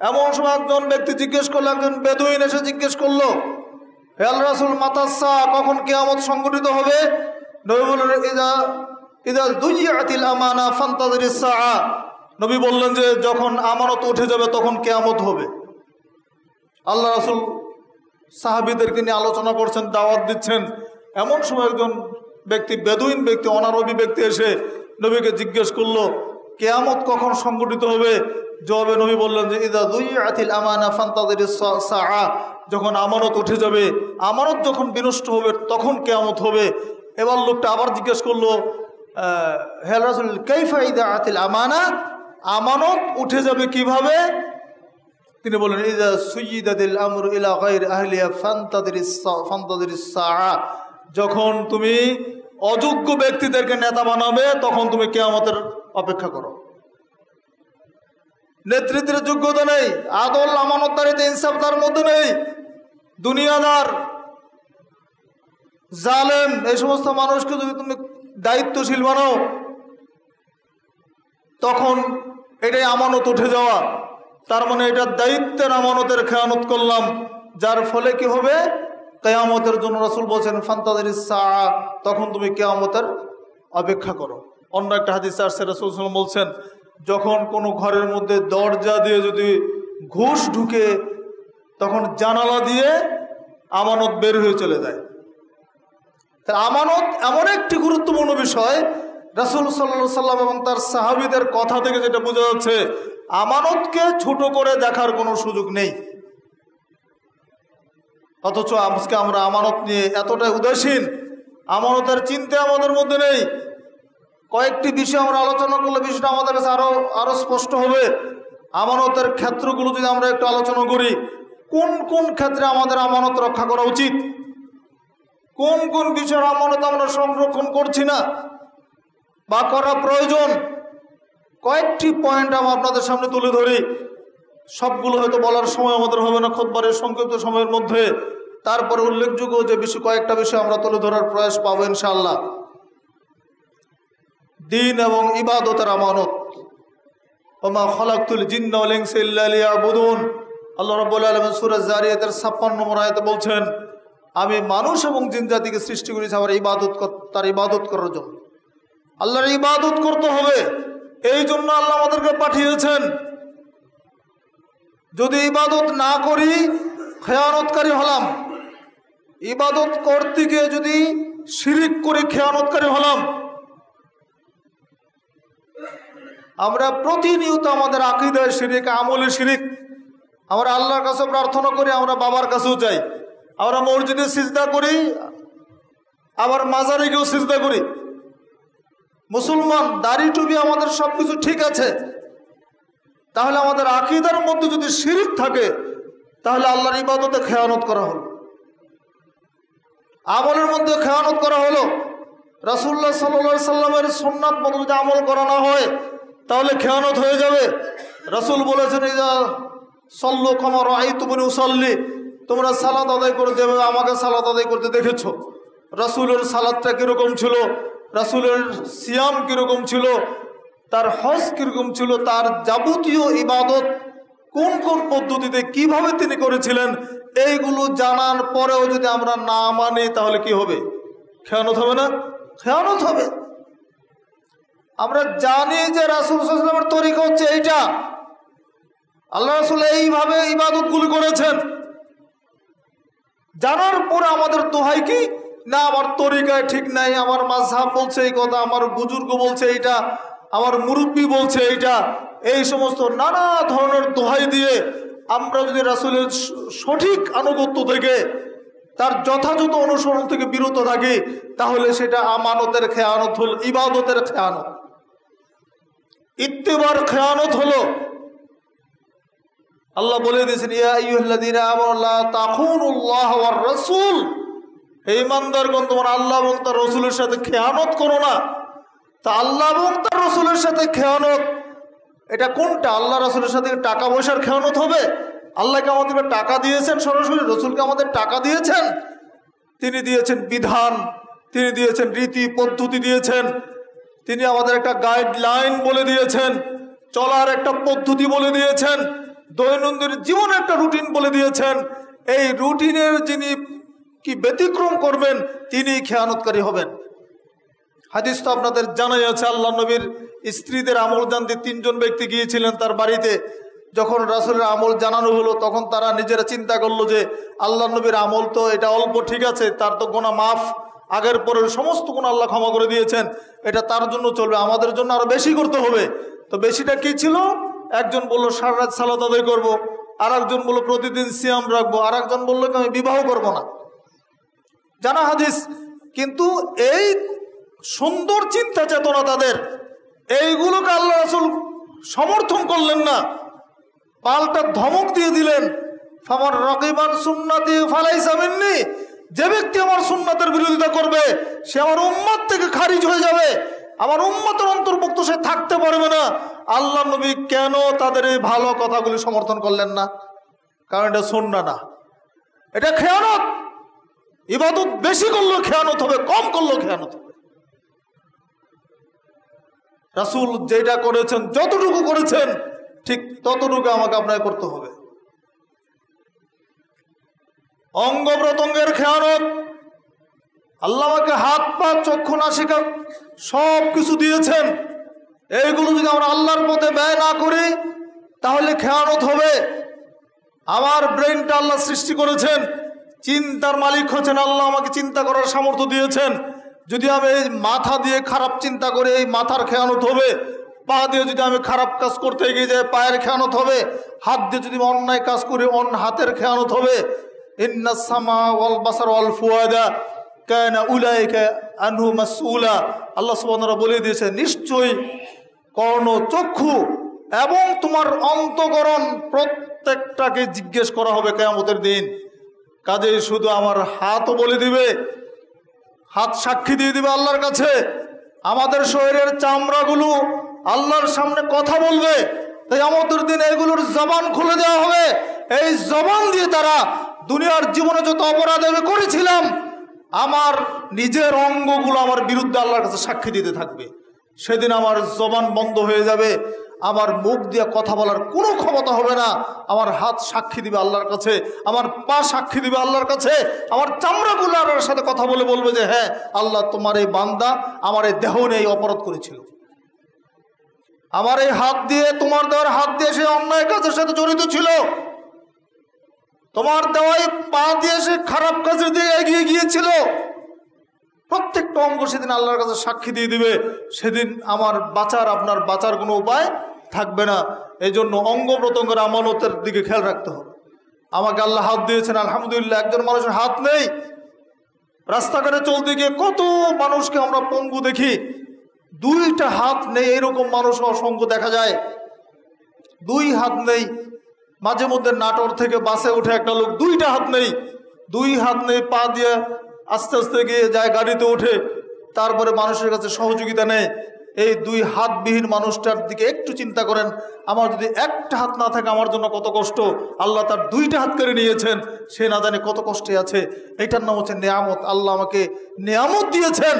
Speaker 1: এমন সময় একজন ব্যক্তি জিজ্ঞেস করলো, একজন বেদুইন এসে জিজ্ঞেস করলো, হে আল্লাহর রাসূল, মাতাসা, কখন কিয়ামত সংঘটিত হবে? নবী বললেন ইদা দুইয়াতিল আমানা ফান্তাযিরিস সাআ। নবী বললেন যে যখন আমানত উঠে যাবে তখন কিয়ামত হবে। আল্লাহ রাসূল সাহাবীদেরকে নিয়ে আলোচনা করছেন, দাওয়াত দিচ্ছেন, এমন সময় একজন ব্যক্তি, বেদুইন ব্যক্তি, অনারবি ব্যক্তি এসে নবীকে জিজ্ঞেস করলো কিয়ামত কখন সংঘটিত হবে? জবাবে নবী বললেন যে ইদা দুইয়াতিল আমানা ফান্তাযিরিস সাআ, যখন আমানত উঠে যাবে, আমানত যখন বিনষ্ট হবে তখন কিয়ামত হবে। এবার লোকটা আবার জিজ্ঞেস করলো, হে রাসূল কাইফা ইদা আতিল আমানা, আমানত উঠে যাবে কিভাবে? তিনি বলেন ইযা সুয়িদাতিল আমরু ইলা গায়রি আহলিহা ফান্তাদিরিস সাআ, যখন তুমি অযোগ্য ব্যক্তিদেরকে নেতা বানাবে তখন তুমি কিয়ামতের অপেক্ষা করো। নেতৃত্বের যোগ্যতা নেই, আদল আমানতদারিতে ইনসাফ তার মধ্যে নেই, দুনিয়াদার জালেম এই সমস্ত মানুষকে যদি তুমি দায়িত্বশীল বানাও তখন এটাই আমানত উঠে যাওয়া, তার মানে এটা দায়িত্বের আমানতের খেয়ানত করলাম, যার ফলে কি হবে কিয়ামতের জন্য রাসূল বলেছেন ফান্তাদিরিস সাআ, তখন তুমি কিয়ামতের অপেক্ষা করো। অন্য একটা হাদিসে আসছে রাসূল সাল্লাল্লাহু আলাইহি ওয়াসাল্লাম বলছেন যখন কোনো ঘরের মধ্যে দরজা দিয়ে যদি ঘুষ ঢুকে তখন জানালা দিয়ে আমানত বের হয়ে চলে যায়। তার আমানত এমন একটি গুরুত্বপূর্ণ বিষয়, রাসূল সাল্লাল্লাহু আলাইহি ওয়াসাল্লাম এবং তার সাহাবীদের কথা থেকে যেটা বোঝা যাচ্ছে আমানতকে ছোট করে দেখার কোনো সুযোগ নেই। অথচ আজকে আমরা আমানত নিয়ে এতটাই উদাসীন, আমানতের চিন্তা আমাদের মধ্যে নেই। কয়েকটি বিষয় আমরা আলোচনা করলে বিষয়টা আমাদের কাছে আরো স্পষ্ট হবে। আমানতের ক্ষেত্রগুলো যদি আমরা একটু আলোচনা করি, কোন কোন ক্ষেত্রে আমাদের আমানত রক্ষা করা উচিত, কোন কোন বিষয়ের আমানত আমরা সংরক্ষণ করছি না বা করা প্রয়োজন, কয়েকটি পয়েন্ট আমি আপনাদের সামনে তুলে ধরি। সবগুলো হয়তো বলার সময় আমাদের হবে না খুতবার সংক্ষিপ্ত সময়ের মধ্যে, তারপরে উল্লেখযোগ্য যে বিষয় কয়েকটা বিষয় আমরা তুলে ধরার প্রয়াস পাবো ইনশাআল্লাহ। দিন এবং ইবাদতের আমানত। ওমা খালাকতুল জিন্না ওয়াল ইনসা ইল্লা লিয়াবুদুন, আল্লাহ রাব্বুল আলামিন সূরা জারিয়াতের 56 নম্বর আয়াতে বলছেন আমি মানুষ এবং জিন জাতিকে সৃষ্টি করেছি আমার তার ইবাদত করার জন্য। আল্লাহর ইবাদত করতে হবে, এই জন্য আল্লাহ আমাদেরকে পাঠিয়েছেন। যদি ইবাদত না করি খেয়ানতকারী হলাম, ইবাদত করতে গিয়ে যদি শিরিক করে খেয়ানতকারী হলাম। আমরা প্রতিনিয়ত আমাদের আকীদায় শিরিক, আমলে শিরিক। আমরা আল্লাহর কাছে প্রার্থনা করি, আমরা বাবার কাছেও যাই, আমরা মসজিদে সিজদা করি, আবার মাজারে গিয়েও সিজদা করি। মুসলমান দাড়ি টুপি আমাদের সবকিছু ঠিক আছে, তাহলে আমাদের আকীদার মধ্যে যদি শিরিক থাকে তাহলে আল্লাহর ইবাদতে খেয়ানত করা হলো, আমলের মধ্যে খেয়ানত করা হলো। রাসূলুল্লাহ সাল্লাল্লাহু আলাইহি সাল্লামের সুন্নাত মতো যদি আমল করা না হয় তাহলে খেয়ানত হয়ে যাবে। রাসূল বলেছেন ইজা সাল্লু কামা রাআইতুমুনি উসাল্লি, তোমরা সালাত আদায় করে দেবে আমাকে সালাত আদায় করতে দেখেছো। রাসূলের সালাতটা কিরকম ছিল, রাসূলের সিয়াম কিরকম ছিল, তার হজ কিরকম ছিল, তার যাবতীয় ইবাদত কোন কোন পদ্ধতিতে কিভাবে তিনি করেছিলেন, এইগুলো জানার পরেও যদি আমরা না মানি তাহলে কি হবে? খেয়ানত হবে না? খেয়ানত হবে। আমরা জানি যে রাসূল সাল্লাল্লাহু আলাইহি ওয়াসাল্লামের তরিকা হচ্ছে এইটা, আল্লাহ রাসূল এইভাবে ইবাদতগুলো করেছেন, জানার পরে আমাদের দোহাই কি না আমার তরিকায় ঠিক নাই, আমার মাযহাব বলছে এই কথা, আমার বুজুর্গ বলছে এইটা, আমার মুরব্বী বলছে এইটা, এই সমস্ত নানা ধরনের দোহাই দিয়ে আমরা যদি রাসূলের সঠিক আনুগত্য থেকে তার যথাযথ অনুসরণ থেকে বিরত থাকি তাহলে সেটা আমানতের খেয়ানত হল, ইবাদতের খেয়ানত, ইত্তিবার খেয়ানত হলো। আল্লাহ বলে দিয়েছেন ইয়া আইয়ুহাল্লাযীনা আমানু লা তাখুনুল্লাহ ওয়ার রাসূল, হে ঈমানদারগণ তোমরা আল্লাহ এবং তার রাসূলের সাথে খেয়ানত করো না। তা আল্লাহ এবং তার রাসূলের সাথে খেয়ানত এটা কোনটা? আল্লাহ রাসূলের সাথে টাকা পয়সার খেয়ানত হবে? আল্লাহকে আমাদেরকে টাকা দিয়েছেন সরাসরি, রাসূলকে আমাদের টাকা দিয়েছেন, তিনি দিয়েছেন বিধান, তিনি দিয়েছেন রীতি পদ্ধতি দিয়েছেন, তিনি আমাদের একটা গাইডলাইন বলে দিয়েছেন, চলার একটা পদ্ধতি বলে দিয়েছেন, দৈনন্দিন জীবনে একটা রুটিন বলে দিয়েছেন। এই রুটিনের যিনি কি ব্যতিক্রম করবেন তিনি খেয়ানতকারী হবেন। হাদিস তো আপনাদের জানাই আছে, আল্লাহ নবীর স্ত্রীদের আমল জানতে 3 জন ব্যক্তি গিয়েছিলেন তার বাড়িতে। যখন রাসূলের আমল জানানো হলো তখন তারা নিজেরা চিন্তা করলো যে আল্লাহ নবীর আমল তো এটা অল্প, ঠিক আছে, তার তো গুনাহ মাফ, আগের পরের সমস্ত গুনাহ আল্লাহ ক্ষমা করে দিয়েছেন, এটা তার জন্য চলবে, আমাদের জন্য আরো বেশি করতে হবে। তো বেশিটা কি ছিল? একজন বললো সারা রাত সালাত আদায় করবো, আর একজন বললো প্রতিদিন সিয়াম রাখবো, আর একজন বললো আমি বিবাহ করবো না। জানা হাদিস। কিন্তু এই সুন্দর চিন্তা চেতনা তাদের, এইগুলোকে আল্লাহ রাসূল সমর্থন করলেন না, পাল্টা ধমক দিয়ে দিলেন, ফামান রাকিবান সুন্নতি ফালাইসা মিন্নি, যে ব্যক্তি আমার সুন্নাতের বিরোধিতা করবে সে আমার উম্মত থেকে খারিজ হয়ে যাবে, আমার উম্মতের অন্তর্ভুক্ত সে থাকতে পারবে না। আল্লাহ নবী কেন তাদের এই ভালো কথাগুলি সমর্থন করলেন না? কারণ এটা সুন্নাহ না, এটা খেয়ানত। ইবাদত বেশি করলেও খেয়ানত হবে, কম করলেও খেয়ানত হবে। রাসূল যেটা করেছেন, যতটুকু করেছেন ঠিক ততটুকু আমাকে আপনাকে করতে হবে। অঙ্গ প্রত্যঙ্গের খেয়ানত, আল্লাহ আমাকে হাত পা চক্ষু নাসিকা সব কিছু দিয়েছেন, এইগুলো যদি আমরা আল্লাহর পথে ব্যয় না করি তাহলে খেয়ানত হবে। আমার ব্রেনটা আল্লাহ সৃষ্টি করেছেন, চিন্তার মালিক হচ্ছেন আল্লাহ, আমাকে চিন্তা করার সামর্থ্য দিয়েছেন। যদি আমি এই মাথা দিয়ে খারাপ চিন্তা করি, এই মাথার খেয়ানত হবে। পা দিয়ে যদি আমি খারাপ কাজ করতে এগিয়ে যাই, পায়ের খেয়ানত হবে। হাত দিয়ে যদি অন্যায় কাজ করি, হাতের খেয়ানত হবে। ইন্নাস সামা ওয়াল বাসার ওয়াল ফুয়াদা কানা উলাইকা আনহু মাসউলা, আল্লাহ সুবহানাহু ওয়া তাআলা বলে দিয়েছে, নিশ্চয়ই কর্ণ, চক্ষু এবং তোমার অন্তঃকরণ প্রত্যেকটাকে জিজ্ঞেস করা হবে কিয়ামতের দিন। কাজেই শুধু আমার হাতও বলে দিবে, হাত সাক্ষী দিয়ে দিবে আল্লাহর কাছে। আমাদের শরীরের চামড়াগুলো আল্লাহর সামনে কথা বলবে, তাই আমাদের দিন এগুলোর জবান খুলে দেওয়া হবে। এই জবান দিয়ে তারা দুনিয়ার জীবনে যত অপরাধ আমি করেছিলাম, আমার নিজের অঙ্গগুলো আমার বিরুদ্ধে আল্লাহর কাছে সাক্ষী দিতে থাকবে। সেদিন আমার জবান বন্ধ হয়ে যাবে, আমার মুখ দিয়ে কথা বলার কোনো ক্ষমতা হবে না। আমার হাত সাক্ষী দিবে আল্লাহর কাছে, আমার পা সাক্ষী দিবে আল্লাহর কাছে, আমার চামড়াগুলো আল্লাহর সাথে কথা বলে বলবে যে হ্যাঁ আল্লাহ, তোমার এই বান্দা আমার এই দেহ নিয়ে এই অপরাধ করেছিল, আমার এই হাত দিয়ে, তোমার দেওয়ার হাত দিয়ে সে অন্যায় কাজের সাথে জড়িত ছিল, তোমার দেওয়াই পা দিয়ে সে খারাপ কাজের দিকে এগিয়ে গিয়েছিল। প্রত্যেকটা অঙ্গ সেদিন আল্লাহর কাছে সাক্ষী দিয়ে দিবে। সেদিন আমার বাঁচার, আপনার বাঁচার কোনো উপায় থাকবে না। এই জন্য অঙ্গ প্রত্যঙ্গের আমানতের দিকে খেয়াল রাখতে হবে। আমাকে আল্লাহ হাত দিয়েছেন, আলহামদুলিল্লাহ। একজন মানুষের হাত নেই, রাস্তাঘাটে চলতে গিয়ে কত মানুষকে আমরা পঙ্গু দেখি, দুইটা হাত নেই এরকম মানুষ অসংখ্য দেখা যায়। দুই হাত নেই, মাঝে মধ্যে নাটোর থেকে বাসে উঠে একটা লোক দুইটা হাত নেই, দুই হাত নেই, পা দিয়ে আস্তে আস্তে গিয়ে যায়, গাড়িতে ওঠে, তারপরে মানুষের কাছে সহযোগিতা নেয়। এই দুই হাতবিহীন মানুষটার দিকে একটু চিন্তা করেন। আমার যদি একটা হাত না থাকে আমার জন্য কত কষ্ট, আল্লাহ তার দুইটা হাত করে নিয়েছেন, সে না জানে কত কষ্টে আছে। এটার নাম হচ্ছে নেয়ামত। আল্লাহ আমাকে নেয়ামত দিয়েছেন,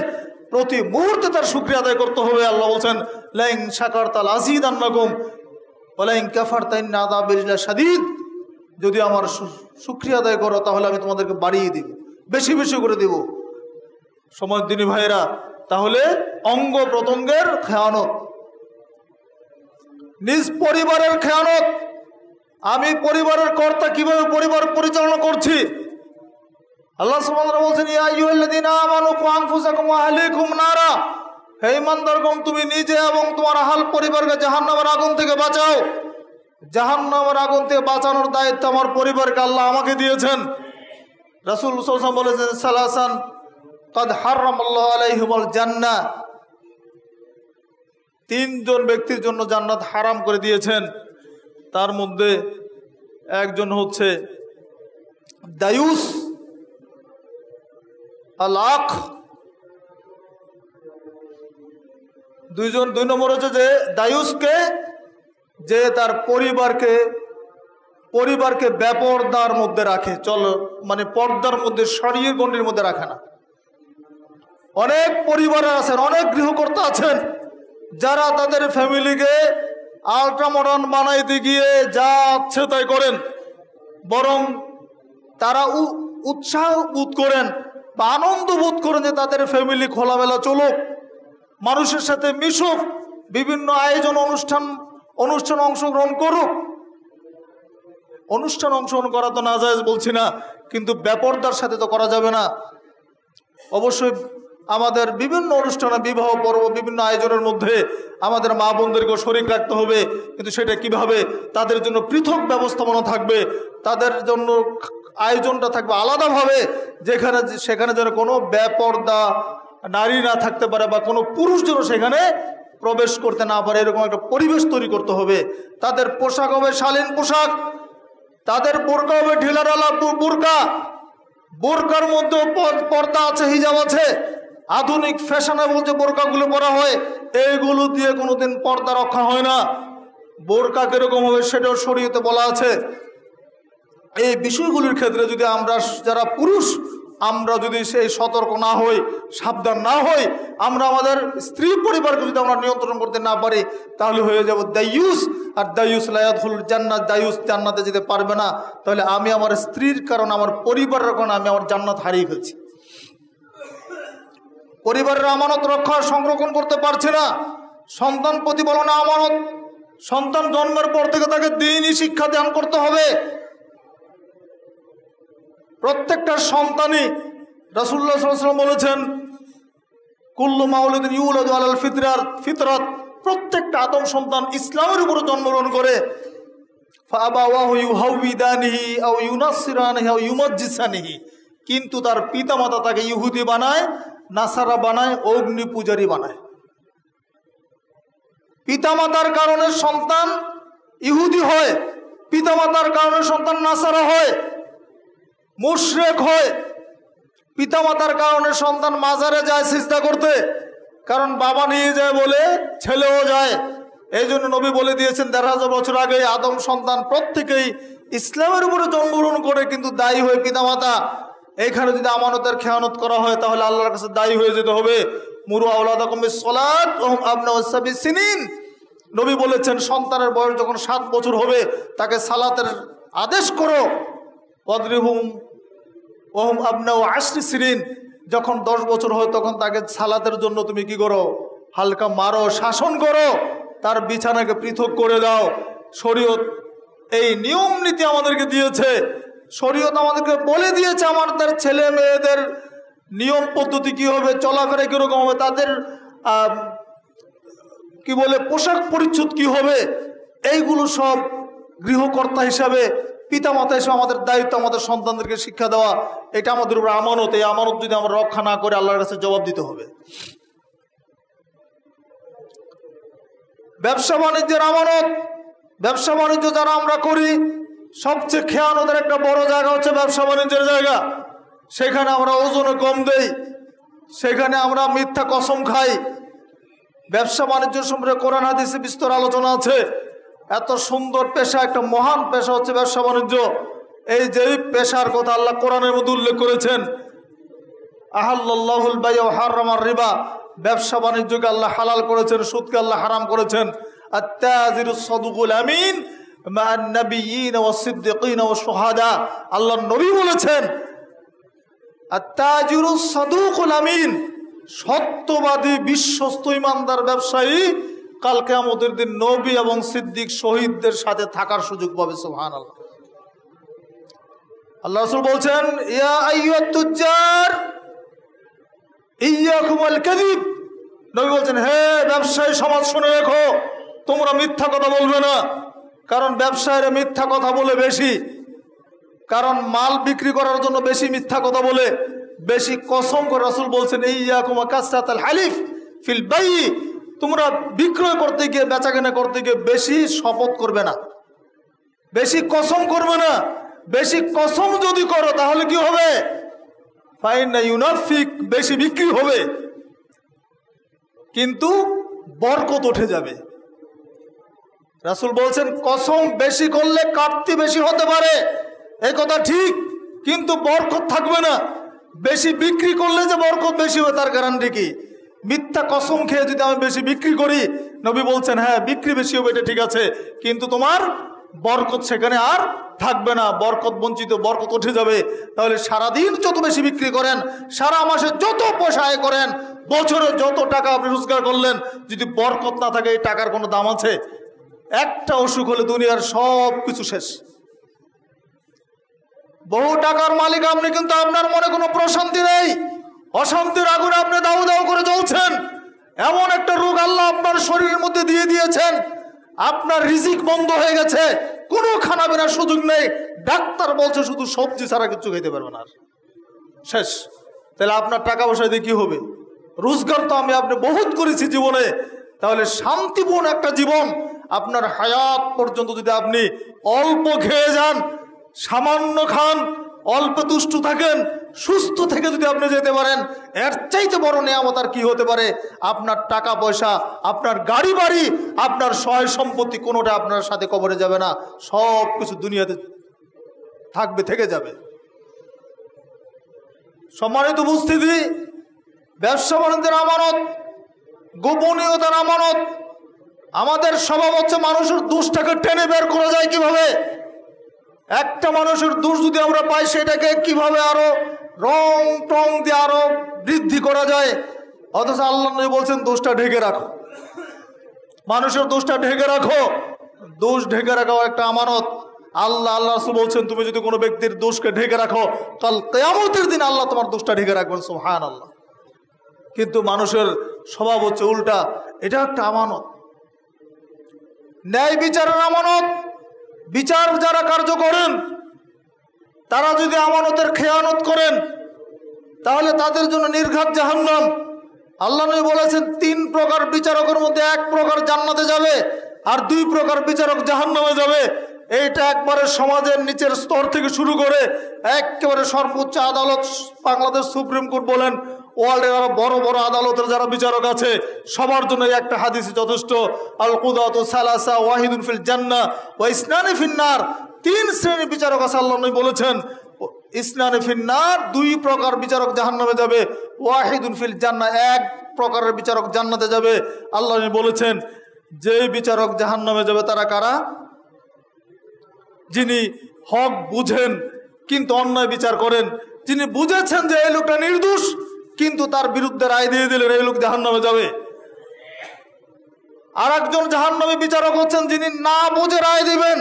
Speaker 1: প্রতি মুহূর্তে তার শুকরিয়া আদায় করতে হবে। আল্লাহ বলছেন লাইন শাকারতা লাযীদান্নাকুম ওয়া লাইন কাফারতা ইন্না আযাবি লাশাদীদ, যদি আমার শুকরিয়া আদায় করো তাহলে আমি তোমাদেরকে বাড়িয়ে দিব, বেশি বেশি করে দেব। সময় দিনী ভাইরা, তাহলে অঙ্গ প্রত্যঙ্গের খেয়ানত, নিজ পরিবারের খেয়ানত। আমি পরিবারের কর্তা, কিভাবে পরিবার পরিচালনা করছি। আল্লাহ সুবহানাহু ওয়া তাআলা বলছেন ইয়া আইয়ুহাল্লাযীনা আমানু কু আনফুসাকুম ওয়া আহলিকুম নারা, হে ঈমানদারগণ তুমি নিজে এবং তোমার আহল পরিবারকে জাহান্নামের আগুন থেকে বাঁচাও। জাহান্নামের আগুন থেকে বাঁচানোর দায়িত্ব আমার পরিবারকে আল্লাহ আমাকে দিয়েছেন। রাসূল সাল্লাল্লাহু আলাইহি ওয়াসাল্লাম বলেছেন সালাসান কাদ হারামাল্লাহু আলাইহিমুল জান্নাহ, তিনজন ব্যক্তির জন্য জান্নাত হারাম করে দিয়েছেন। তার মধ্যে একজন হচ্ছে দায়ুস আল আখ, দুই নম্বর হচ্ছে যে দায়ুসকে, যে তার পরিবারকে বেপরদার মধ্যে রাখে, মানে পর্দার মধ্যে, শরীর গণ্ডির মধ্যে রাখে না। অনেক পরিবার আছেন, অনেক গৃহকর্তা আছেন যারা তাদের ফ্যামিলিকে আল্ট্রা মডার্ন বানাইতে গিয়ে যা আছে তাই করেন, বরং তারা উৎসাহ বোধ করেন বা আনন্দ বোধ করেন যে তাদের ফ্যামিলি খোলামেলা চলুক, মানুষের সাথে মিশুক, বিভিন্ন আয়োজন অনুষ্ঠান অংশগ্রহণ করুক। অনুষ্ঠান অংশগ্রহণ করা তো নাজায়েজ বলছি না, কিন্তু বেপরদার সাথে তো করা যাবে না। অবশ্যই আমাদের বিভিন্ন অনুষ্ঠানে, বিবাহ পর্ব, বিভিন্ন আয়োজনের মধ্যে আমাদের মা বোনদেরকেও শরীক রাখতে হবে, কিন্তু সেটা কিভাবে, তাদের জন্য পৃথক ব্যবস্থাপনা থাকবে, তাদের জন্য আয়োজনটা থাকবে আলাদাভাবে, সেখানে যেন কোনো বেপরদা নারী না থাকতে পারে বা কোনো পুরুষ যেন সেখানে প্রবেশ করতে না পারে এরকম একটা পরিবেশ তৈরি করতে হবে। তাদের পোশাক হবে শালীন পোশাক, তাদের বোরকা হবে ঢিলাঢালা বোরকা, বোরকার মধ্যে পর্দা আছে, হিজাব আছে। আধুনিক ফ্যাশনেবল যে বোরকাগুলো পরা হয় এইগুলো দিয়ে কোনোদিন পর্দা রক্ষা হয় না। বোরকা কিরকম হবে সেটাও শরীয়তে বলা আছে। এই বিষয়গুলির ক্ষেত্রে যদি আমরা যারা পুরুষ আমরা যদি সেই সতর্ক না হই, সাবধান না হই, আমরা আমাদের স্ত্রী পরিবারকে যদি আমরা নিয়ন্ত্রণ করতে না পারি তাহলে হয়ে যাব দায়ুস। আর দায়ুস লা ইয়াদখুল জান্নাত, দায়ুস জান্নাতে যেতে পারবে না। তাহলে আমি আমার স্ত্রীর কারণে, আমার পরিবারের কারণে আমি আমার জান্নাত হারিয়ে ফেলছি। পরিবারের আমানত রক্ষা সংরক্ষণ করতে পারছি না। সন্তান প্রতিপালনে আমানত, সন্তান জন্মের পর থেকে তাকে দ্বীনি শিক্ষা দান করতে হবে। প্রত্যেকটা সন্তানই রাসূলুল্লাহ সাল্লাল্লাহু আলাইহি ওয়াসাল্লাম বলেছেন কুল্লু মাউলুদিন ইউলাদু আলাল ফিতরাত, প্রত্যেকটা আদম সন্তান ইসলামের উপর জন্মগ্রহণ করে। ফাআবাওয়াহু ইউহাউবিদানিহি আও ইউনাসসিরানিহি আও ইউমাজ্জিসানিহি, কিন্তু তার পিতামাতা তাকে ইহুদি বানায়, নাসারা বানায়, অগ্নি পূজারী বানায়। পিতামাতার কারণে সন্তান ইহুদি হয়, পিতামাতার কারণে সন্তান নাসারা হয়, মুশরিক হয়। পিতামাতার কারণে সন্তান মাজারে যায় সিজদা করতে, কারণ বাবা নিয়ে যায় বলে ছেলেও যায়। এই জন্য নবী বলে দিয়েছেন ১৫০০ বছর আগে আদম সন্তান প্রত্যেকেই ইসলামের উপরে জন্মগ্রহণ করে, কিন্তু দায়ী হয়ে পিতামাতা। এইখানে যদি আমানতের খেয়ানত করা হয় তাহলে আল্লাহর কাছে দায়ী হয়ে যেতে হবে। মুরু আওলাদাকুম বিসসালাত ওয়া হুম আবনাউ সাবঈ সিনিন, নবী বলেছেন সন্তানের বয়স যখন 7 বছর হবে তাকে সালাতের আদেশ করো। ওয়াদরিবুহুম ওয়া হুম আবনাউ 10 সিনিন, যখন 10 বছর হয় তখন তাকে সালাতের জন্য তুমি কি করো, হালকা মারো, শাসন করো, তার বিছানাকে পৃথক করে দাও। শরীয়ত এই নিয়ম নীতি আমাদেরকে দিয়েছে, শরীয়ত আমাদেরকে বলে দিয়েছে আমাদের ছেলে মেয়েদের নিয়ম পদ্ধতি কি হবে, চলাফেরা কিরকম হবে, তাদের কি বলে পোশাক পরিচ্ছদ কি হবে। এইগুলো সব গৃহকর্তা হিসাবে, পিতামাতা হিসেবে আমাদের দায়িত্ব আমাদের সন্তানদেরকে শিক্ষা দেওয়া। এটা আমাদের উপর আমানত। এই আমানত যদি আমরা রক্ষা না করে আল্লাহর কাছে জবাব দিতে হবে। ব্যবসা বাণিজ্যের আমানত, ব্যবসা বাণিজ্য যারা আমরা করি সবচেয়ে খেয়ানতের একটা বড় জায়গা হচ্ছে ব্যবসা বাণিজ্যের জায়গা। সেখানে আমরা ওজনে কম দেই, সেখানে আমরা মিথ্যা কসম খাই। ব্যবসা বাণিজ্য সম্পর্কে কোরআন হাদিসে বিস্তর আলোচনা আছে। এত সুন্দর পেশা, একটা মহান পেশা হচ্ছে ব্যবসা বাণিজ্য। এই যে পেশার কথা আল্লাহ কোরআনের মধ্যে উল্লেখ করেছেন, আহাল্লাল্লাহুল বাই'a ওয়া হারামার রিবা, ব্যবসা বাণিজ্যকে আল্লাহ হালাল করেছেন, সুদকে আল্লাহ হারাম করেছেন। আত-তাজিরুস সাদুকুল আমিন মা'আন নাবিয়্যিন ওয়াস সিদ্দিকিন ওয়াশ শুহাদা, আল্লাহর নবী বলেছেন আত-তাজিরুস সাদুকুল আমিন, সত্যবাদী বিশ্বস্ত ইমানদার ব্যবসায়ী কাল কিয়ামতের দিন নবী এবং সিদ্দিক শহীদদের সাথে থাকার সুযোগ পাবে। সুবহানাল্লাহ। আল্লাহ রাসূল বলছেন ইয়া আইয়ুহাত তুজ্জার ইয়াকুমুল কাযিব, নবী বলছেন হে ব্যবসায়ী সমাজ শুনে রেখো, তোমরা মিথ্যা কথা বলবে না। কারণ ব্যবসায়ীরা মিথ্যা কথা বলে বেশি, কারণ মাল বিক্রি করার জন্য বেশি মিথ্যা কথা বলে, বেশি কসম করে। রাসূল বলছেন ইয়াকুম কাসরাতাল হালিফ ফিল বাই, তোমরা বিক্রয় করতে গিয়ে, বেচাকেনা করতে গিয়ে বেশি শপথ করবে না, বেশি কসম করবে না। বেশি কসম যদি করো তাহলে কি হবে, ফাইনা ইউনাফিক, বেশি বিক্রি হবে কিন্তু বরকত উঠে যাবে। রাসূল বলছেন কসম বেশি করলে কাটতি বেশি হতে পারে, এই কথা ঠিক, কিন্তু বরকত থাকবে না। বেশি বিক্রি করলে যে বরকত বেশি হবে তার গ্যারান্টি কি? মিথ্যা কসম খেয়ে যদি আমি বেশি বিক্রি করি, নবী বলছেন হ্যাঁ বিক্রি বেশি হবে, এটা ঠিক আছে, কিন্তু তোমার বরকত সেখানে আর থাকবে না, বরকত বঞ্চিত, বরকত উঠে যাবে। তাহলে সারাদিন যত বেশি বিক্রি করেন, সারা মাসে যত পয়সা আয় করেন, বছরে যত টাকা আপনি রোজগার করলেন, যদি বরকত না থাকে এই টাকার কোনো দাম আছে? একটা অসুখ হলে দুনিয়ার সব কিছু শেষ। বহু টাকার মালিক আপনি, কিন্তু আপনার মনে কোনো প্রশান্তি নেই, অশান্তির আগুনে আপনি দাউ দাউ করে জ্বলছেন। এমন একটা রোগ আল্লাহ আপনার শরীরের মধ্যে দিয়ে দিয়েছেন, আপনার রিজিক বন্ধ হয়ে গেছে, কোনো খানা বেনার সুযোগ নেই। ডাক্তার বলছে শুধু সবজি ছাড়া কিছু খেতে পারবেন আর, শেষ। তাহলে আপনার টাকা পয়সা দিয়ে কি হবে? রোজগার তো আপনি বহুত করেছি জীবনে, তাহলে শান্তিপূর্ণ একটা জীবন আপনার হায়াত পর্যন্ত যদি আপনি অল্প খেয়ে যান, সামান্য খান, অল্প তুষ্ট থাকেন, সুস্থ থেকে যদি আপনি যেতে পারেন, এর চাইতে বড় নিয়ামত আর কি হতে পারে? আপনার টাকা পয়সা, আপনার গাড়ি বাড়ি, আপনার সহায় সম্পত্তি কোনোটা আপনার সাথে কবরে যাবে না, সব কিছু দুনিয়াতে থাকবে, থেকে যাবে। সম্মানিত উপস্থিতি, ব্যবসা বাণিজ্যের আমানত, গোপনীয়তার আমানত। আমাদের স্বভাব হচ্ছে মানুষের দোষটাকে টেনে বের করা যায় কিভাবে। একটা মানুষের দোষ যদি আমরা পাই, সেটাকে কিভাবে আরো রং টং দিয়ে আরো বৃদ্ধি করা যায়। অথচ আল্লাহ নবী বলছেন দোষটা ঢেকে রাখো, মানুষের দোষটা ঢেকে রাখো। দোষ ঢেকে রাখাও একটা আমানত। আল্লাহ রাসূল বলছেন তুমি যদি কোনো ব্যক্তির দোষকে ঢেকে রাখো, কাল কিয়ামতের দিন আল্লাহ তোমার দোষটা ঢেকে রাখবেন। সুবহানাল্লাহ। কিন্তু মানুষের স্বভাব হচ্ছে উল্টা। এটা একটা আমানত, ন্যায় বিচারের আমানত। বিচার যারা কার্য করেন, তারা যদি আমানতের খেয়ানত করেন, তাহলে তাদের জন্য নির্ঘাত জাহান্নাম। আল্লাহ নবী বলেছেন 3 প্রকার বিচারকের মধ্যে 1 প্রকার জান্নাতে যাবে, আর 2 প্রকার বিচারক জাহান্নামে যাবে। এইটা একবারে সমাজের নিচের স্তর থেকে শুরু করে একেবারে সর্বোচ্চ আদালত, বাংলাদেশ সুপ্রিম কোর্ট বলেন, ওয়ার্ল্ডের আরো বড় বড় আদালতের যারা বিচারক আছে, সবার জন্য একটা হাদিস যথেষ্ট। আল কুদাতু সালাসা ওয়াহিদুন ফিল জান্নাহ ওয়া ইসনানি ফিন নার। 3 শ্রেণীর বিচারক আছে। আল্লাহ নবী বলেছেন ইসনানি ফিন নার, 2 প্রকার বিচারক জাহান্নামে যাবে, ওয়াহিদুন ফিল জান্নাহ, 1 প্রকারের বিচারক জান্নাতে যাবে। আল্লাহ নবী বলেছেন যে বিচারক জাহান্নামে যাবে তারা কারা? যিনি হক বুঝেন কিন্তু অন্যায় বিচার করেন, যিনি বুঝেছেন যে এই লোকটা নির্দোষ কিন্তু তার বিরুদ্ধে রায় দিয়ে দিলেন, এই লোক জাহান্নামে যাবে। আর একজন জাহান্নামী বিচারক হচ্ছেন যিনি না বুঝে রায় দিবেন,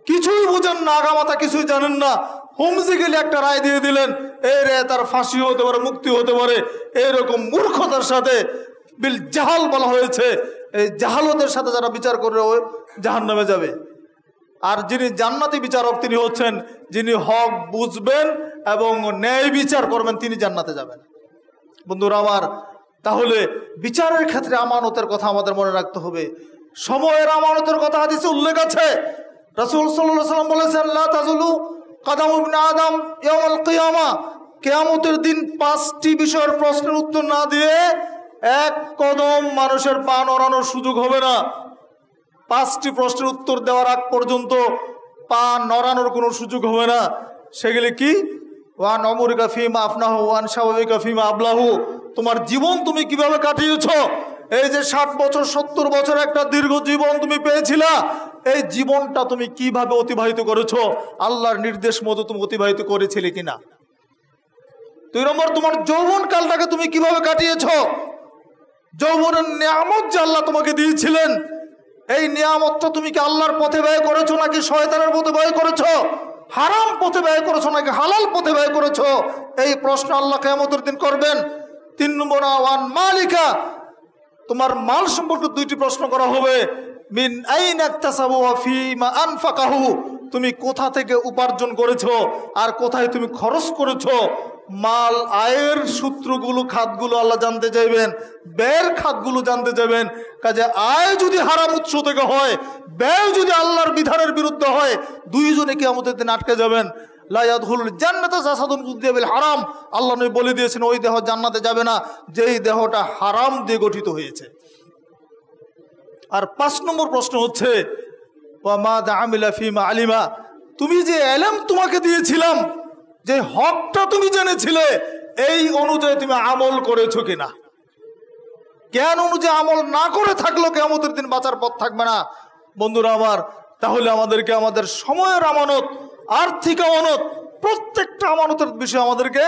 Speaker 1: কিছুই বুঝেন না, আগামাথা কিছুই জানেন না, হুমজি গেলে একটা রায় দিয়ে দিলেন, এই রে তার ফাঁসি হতে পারে, মুক্তি হতে পারে। এইরকম মূর্খতার সাথে বিল জাহাল বলা হয়েছে, এই জাহালতের সাথে যারা বিচার করে জাহান্নামে যাবে। আর যিনি জান্নাতি বিচারক তিনি হচ্ছেন যিনি হক বুঝবেন এবং ন্যায় বিচার করবেন, তিনি জান্নাতে যাবেন। বন্ধুরা আমার, তাহলে বিচারের ক্ষেত্রে আমানতের কথা আমাদের মনে রাখতে হবে। সময়ের আমানতের কথা হাদিসে উল্লেখ আছে। রাসূল সাল্লাল্লাহু আলাইহি ওয়াসাল্লাম বলেছেন লা তাজুলু কাদামু ইবনে আদম ইয়াউমাল কিয়ামা, কিয়ামতের দিন 5টি বিষয়ের প্রশ্নের উত্তর না দিয়ে 1 কদম মানুষের পা নড়ানোর সুযোগ হবে না। 5টি প্রশ্নের উত্তর দেওয়ার আগ পর্যন্ত পা নড়ানোর কোনো সুযোগ হবে না। সেগুলি কি? ওয়ান অমরিকা ফিমা আফনাহু ওয়ান স্বাভাবিকা ফিমা আবলাহু, তোমার জীবন তুমি কিভাবে কাটিয়েছ। এই যে 60 বছর 70 বছর একটা দীর্ঘ জীবন তুমি পেয়েছিলা, এই জীবনটা তুমি কিভাবে অতিবাহিত করেছো, আল্লাহর নির্দেশ মতো তুমি অতিবাহিত করেছিলে কিনা। 2 নম্বর, তোমার যৌবন কালটাকে তুমি কিভাবে কাটিয়েছ। যৌবনের নিয়ামত যে আল্লাহ তোমাকে দিয়েছিলেন, এই নিয়ামতটা তুমি কি আল্লাহর পথে ব্যয় করেছো নাকি শয়তানের পথে ব্যয় করেছো, হারাম পথে ব্যয় করেছো নাকি হালাল পথে ব্যয় করেছো, এই প্রশ্ন আল্লাহ কিয়ামতের দিন করবেন। 3 নম্বর, ওয়ান মালিকা, তোমার মাল সম্পর্কে 2টি প্রশ্ন করা হবে। মিন আইনা ইকতাসাবু ওয়া ফিমা আনফাকাহু, তুমি কোথা থেকে উপার্জন করেছো আর কোথায় তুমি খরচ করেছো। মাল আয়ের সূত্রগুলো, খাতগুলো আল্লাহ জানতে চাইবেন, ব্যয়ের খাতগুলো জানতে চাইবেন। কাজে আয় যদি হারাম উৎস থেকে হয়, ব্যয় যদি আল্লাহর বিধানের বিরুদ্ধে হয়, 2 জনে কিয়ামতের দিন আটকে যাবেন। লা ইয়াদখুলুল জান্নাতা জাসাদুন গুযিয়া বিল হারাম, আল্লাহ নবী বলে দিয়েছেন ওই দেহ জান্নাতে যাবে না যেই দেহটা হারাম দিয়ে গঠিত হয়েছে। আর 5 নম্বর প্রশ্ন হচ্ছে ওয়া মা আমিলা ফিমা আলিমা, তুমি যে ইলম তোমাকে দিয়েছিলাম, যে হকটা তুমি জেনেছিলে, এই অনুযায়ী তুমি আমল করেছো কিনা। জ্ঞান অনুযায়ী আমল না করে থাকলো কিয়ামতের দিন বাঁচার পথ থাকবে না। বন্ধুরা আমার, তাহলে আমাদেরকে আমাদের সময়ের আমানত, আর্থিক আমানত, প্রত্যেকটা আমানতের বিষয়ে আমাদেরকে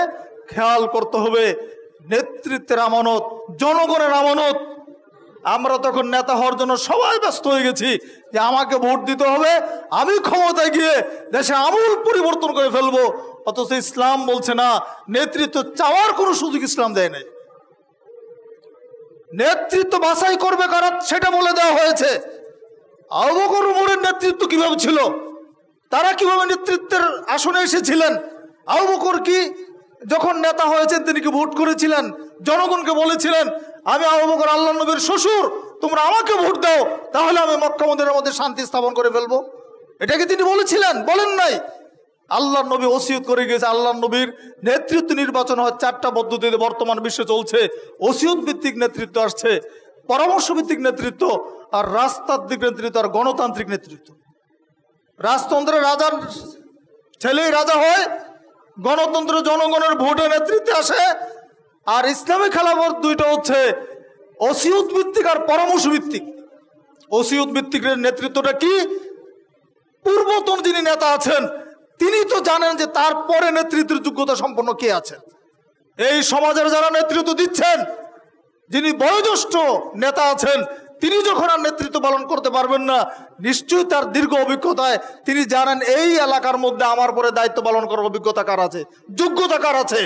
Speaker 1: খেয়াল করতে হবে। নেতৃত্বের আমানত, জনগণের আমানত। আমরা তখন নেতা হওয়ার জন্য সবাই ব্যস্ত হয়ে গেছি যে আমাকে ভোট দিতে হবে, আমি ক্ষমতায় গিয়ে দেশে আমূল পরিবর্তন করে ফেলবো। অথচ ইসলাম বলছে না, নেতৃত্ব চাওয়ার কোনো সুযোগ ইসলাম দেয় নাই। নেতৃত্ব বাছাই করবে কারা সেটা বলে দেওয়া হয়েছে। আবু বকর উমরের নেতৃত্ব কিভাবে ছিল, তারা কিভাবে নেতৃত্বের আসনে এসেছিলেন। আবু বকর কি যখন নেতা হয়েছেন তিনি কি ভোট করেছিলেন, জনগণকে বলেছিলেন আমি আবু বকর আল্লাহর নবীর শ্বশুর, তোমরা আমাকে ভোট দাও, তাহলে আমি মক্কা মদিনার মধ্যে শান্তি স্থাপন করে ফেলবো। এটা কি তিনি বলেছিলেন? বলেন নাই। আল্লাহর নবী ওসিয়ত করে গিয়েছে। আল্লাহর নবীর নেতৃত্ব নির্বাচন হয় 4টা পদ্ধতিতে বর্তমান বিশ্বে চলছে। ওসিয়ত ভিত্তিক নেতৃত্ব আসছে, পরামর্শ ভিত্তিক নেতৃত্ব, আর রাজতান্ত্রিক নেতৃত্ব, আর গণতান্ত্রিক নেতৃত্ব। রাজতন্ত্রে রাজার ছেলেই রাজা হয়, গণতন্ত্র জনগণের ভোটে নেতৃত্বে আসে, আর ইসলামী খেলাফত দুইটা হচ্ছে ওসিয়ত ভিত্তিক আর পরামর্শ ভিত্তিক। ওসিয়ত ভিত্তিক নেতৃত্বটা কি? পূর্বতন যিনি নেতা আছেন তিনি তো জানেন যে তারপরে নেতৃত্বের যোগ্যতা সম্পন্ন কে আছেন। এই সমাজের যারা নেতৃত্ব দিচ্ছেন, যিনি বয়োজ্যেষ্ঠ নেতা আছেন, তিনি যখন আর নেতৃত্ব পালন করতে পারবেন না, নিশ্চয়ই তার দীর্ঘ অভিজ্ঞতায় তিনি জানেন এই এলাকার মধ্যে আমার পরে দায়িত্ব পালন করার অভিজ্ঞতা কার আছে, যোগ্যতা কার আছে।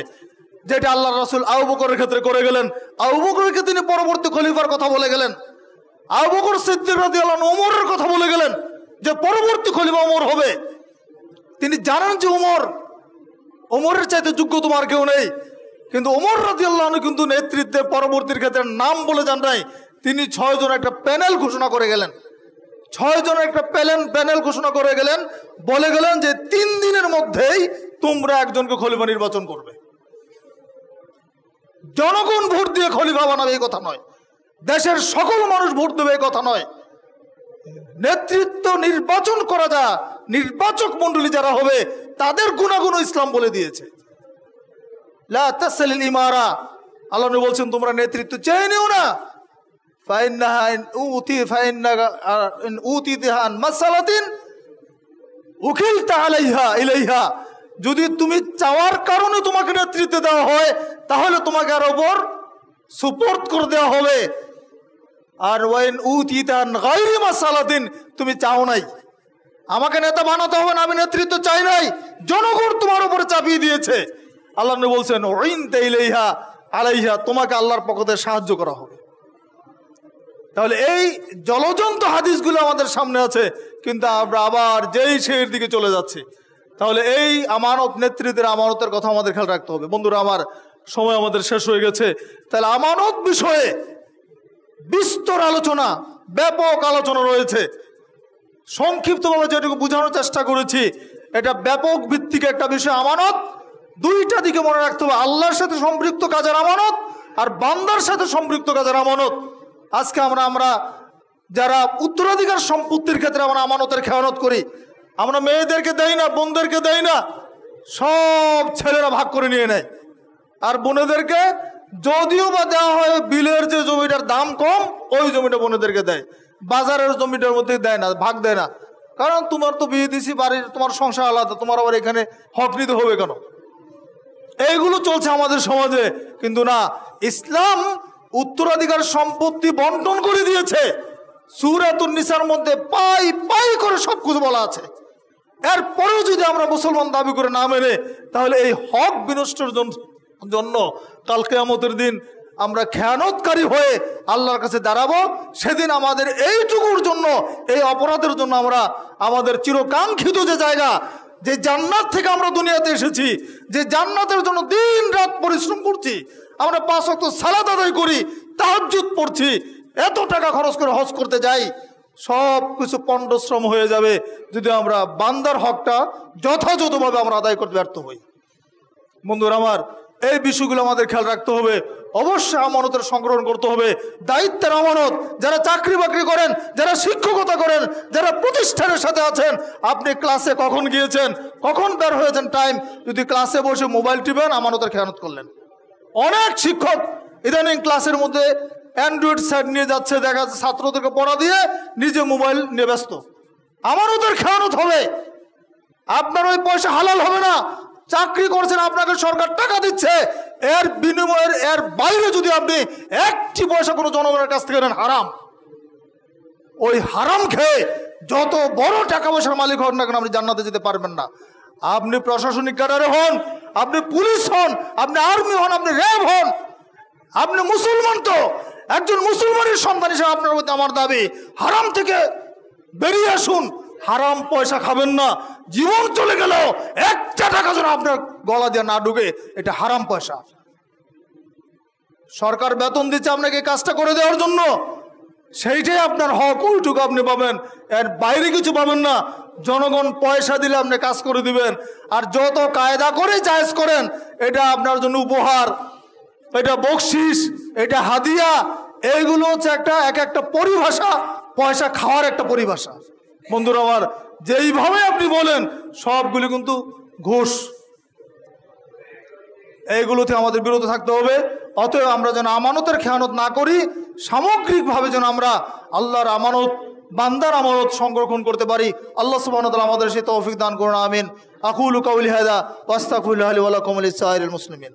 Speaker 1: যেটা আল্লাহ রাসূল আবু বকরের ক্ষেত্রে করে গেলেন। আবু বকরকে তিনি পরবর্তী খলিফার কথা বলে গেলেন। আবু বকর সিদ্দিক রাদিয়াল্লাহু আনহু ওমরের কথা বলে গেলেন যে পরবর্তী খলিফা ওমর হবে। তিনি জানেন যে ওমরের চাইতে যোগ্য তোমার কেউ নেই, কিন্তু ওমর রাদিয়াল্লাহু আনহু কিন্তু নেতৃত্বে পরবর্তীর ক্ষেত্রে নাম বলে যান নাই। তিনি 6 জন একটা প্যানেল ঘোষণা করে গেলেন। 6 জনের একটা প্যানেল ঘোষণা করে গেলেন, বলে গেলেন যে 3 দিনের মধ্যেই তোমরা একজনকে খলিফা নির্বাচন করবে। জনগণ ভোট দিয়ে খলিফা বানাবে এই কথা নয়, দেশের সকল মানুষ ভোট দেবে এই কথা নয়। নেতৃত্ব নির্বাচন করা যা নির্বাচক মন্ডলী যারা হবে তাদের গুণাগুণ ইসলাম বলে দিয়েছে। লা তাসলিল ইমারা, আল্লাহ নবী বলছেন তোমরা নেতৃত্ব চেয়ে নিও না। ফাইন্নাহা ইন উতিতিহা আন মাসালাতিন উকিলতা আলাইহা ইলাইহা, যদি তুমি চাওয়ার কারণে তোমাকে নেতৃত্ব দেওয়া হয় তাহলে তোমাকে আর ওপর সুপোর্ট করে দেওয়া হবে। আর ওয়াইন উতিতা আন গায়রি মাসালাতিন, তুমি চাও নাই, আমাকে নেতা বানাতে হবে না, আমি নেতৃত্ব চাই নাই, জনগণ তোমার উপরে চাপিয়ে দিয়েছে, আল্লাহ নবী বলছেন উইনতা ইলাইহা আলাইহা, তোমাকে আল্লাহর পক্ষ থেকে সাহায্য করা হবে। তাহলে এই জলজন্ত হাদিসগুলো আমাদের সামনে আছে, কিন্তু আমরা আবার যেই সেই দিকে চলে যাচ্ছি। তাহলে এই আমানত, নেতৃত্বের আমানতের কথা আমাদের খেয়াল রাখতে হবে। বন্ধুরা আমার, সময় আমাদের শেষ হয়ে গেছে। তাহলে আমানত বিষয়ে বিস্তর আলোচনা, ব্যাপক আলোচনা রয়েছে। সংক্ষিপ্তভাবে যেটুকু বোঝানোর চেষ্টা করেছি, এটা ব্যাপক ভিত্তিক একটা বিষয়। আমানত 2টা দিকে মনে রাখতে হবে, আল্লাহর সাথে সম্পৃক্ত কাজের আমানত আর বান্দার সাথে সম্পৃক্ত কাজের আমানত। আজকে আমরা যারা উত্তরাধিকার সম্পত্তির ক্ষেত্রে আমরা আমানতের খেয়ানত করি, আমরা মেয়েদেরকে দেই না, বোনদেরকে দেই না, সব ছেলেরা ভাগ করে নিয়ে নেয়। আর বোনেদেরকে যদিও বা দেওয়া হয় বিলের যে জমিটার দাম কম, ওই জমিটা বোনেদেরকে দেয়, বাজারের জমিটার মধ্যে দেয় না, ভাগ দেয় না। কারণ তোমার তো বিয়ে দিছি, বাড়ির তোমার সংসার আলাদা, তোমার আবার এখানে হক নিতে হবে কেন? এইগুলো চলছে আমাদের সমাজে। কিন্তু না, ইসলাম উত্তরাধিকার সম্পত্তি বন্টন করে দিয়েছে। সূরাতুন নিসার মধ্যে পাই পাই করে সবকিছু বলা আছে। এরপরেও যদি আমরা মুসলমান দাবি করে না মেনে, তাহলে এই হক বিনষ্টের জন্য কাল কিয়ামতের দিন আমরা খেয়ানতকারী হয়ে আল্লাহর কাছে দাঁড়াবো। সেদিন আমাদের এইটুকুর জন্য, এই অপরাধের জন্য আমরা আমাদের চিরকাঙ্ক্ষিত যে জায়গা, যে জান্নাত থেকে আমরা দুনিয়াতে এসেছি, যে জান্নাতের জন্য দিন রাত পরিশ্রম করছি, আমরা 5 ওয়াক্ত সালাত আদায় করি, তাহাজ্জুদ পড়ছি, এত টাকা খরচ করে হজ করতে যাই, সব কিছু পণ্ডশ্রম হয়ে যাবে যদি আমরা বান্দার হকটা যথাযথভাবে আমরা আদায় করতে ব্যর্থ হই। বন্ধুরা আমার, এই বিষয়গুলো আমাদের খেয়াল রাখতে হবে। অবশ্যই আমানতের সংগ্রহণ করতে হবে, দায়িত্বের আমানত। যারা চাকরি বাকরি করেন, যারা শিক্ষকতা করেন, যারা প্রতিষ্ঠানের সাথে আছেন, আপনি ক্লাসে কখন গিয়েছেন, কখন বের হয়েছেন টাইম, যদি ক্লাসে বসে মোবাইল টিপেন, আমানতের খেয়ানত করলেন। অনেক শিক্ষক ইদানিং ক্লাসের মধ্যে অ্যান্ড্রয়েড সেট নিয়ে যাচ্ছে, দেখা যাচ্ছে ছাত্রদেরকে পড়া দিয়ে নিজে মোবাইল নিয়ে ব্যস্ত। আমানতের খেয়ানত হবে। আপনার ওই পয়সা হালাল হবে না। চাকরি করছেন, আপনাকে সরকার টাকা দিচ্ছে, এর বিনিময়ের এর বাইরে যদি আপনি একটি পয়সা কোনো জনগণের কাছ থেকে নেন, হারাম। ওই হারাম খেয়ে যত বড় টাকা পয়সার মালিক হন না কেন, আপনি জান্নাতে যেতে পারবেন না। আপনি প্রশাসনিক ক্যাডারে হন, আপনি পুলিশ হন, আপনি আর্মি হন, আপনি র্যাব হন, আপনি মুসলমান, তো একজন মুসলমানের সন্তান হিসেবে আপনার প্রতি আমার দাবি, হারাম থেকে বেরিয়ে আসুন। হারাম পয়সা খাবেন না। জীবন চলে গেল, একটা টাকা যেন আপনার গলা দিয়ে না ঢুকে, এটা হারাম পয়সা। সরকার বেতন দিচ্ছে আপনাকে কাজটা করে দেওয়ার জন্য, সেইটাই আপনার হক, ওইটুকু আপনি পাবেন, এর বাইরে কিছু পাবেন না। জনগণ পয়সা দিলে আপনি কাজ করে দিবেন, আর যত কায়দা করে জায়েজ করেন এটা আপনার জন্য উপহার, এটা বকশিস, এটা হাদিয়া। এইগুলো হচ্ছে একটা পরিভাষা, পয়সা খাওয়ার একটা পরিভাষা। বন্ধুরা আমার, যেইভাবে আপনি বলেন সবগুলি কিন্তু ঘুষ। এইগুলোতে আমাদের বিরত থাকতে হবে। অতএব আমরা যেন আমানতের খেয়ানত না করি, সামগ্রিকভাবে যেন আমরা আল্লাহর আমানত, বান্দার আমানত সংরক্ষণ করতে পারি। আল্লাহ সুবহানাহু ওয়া তাআলা আমাদের সেই তৌফিক দান করুন, আমিন। আকুলু কাউলি হাযা ওয়া আস্তাগফিরুল্লাহ লি ওয়া লাকুম ওয়া লিসাইরিল মুসলিমিন।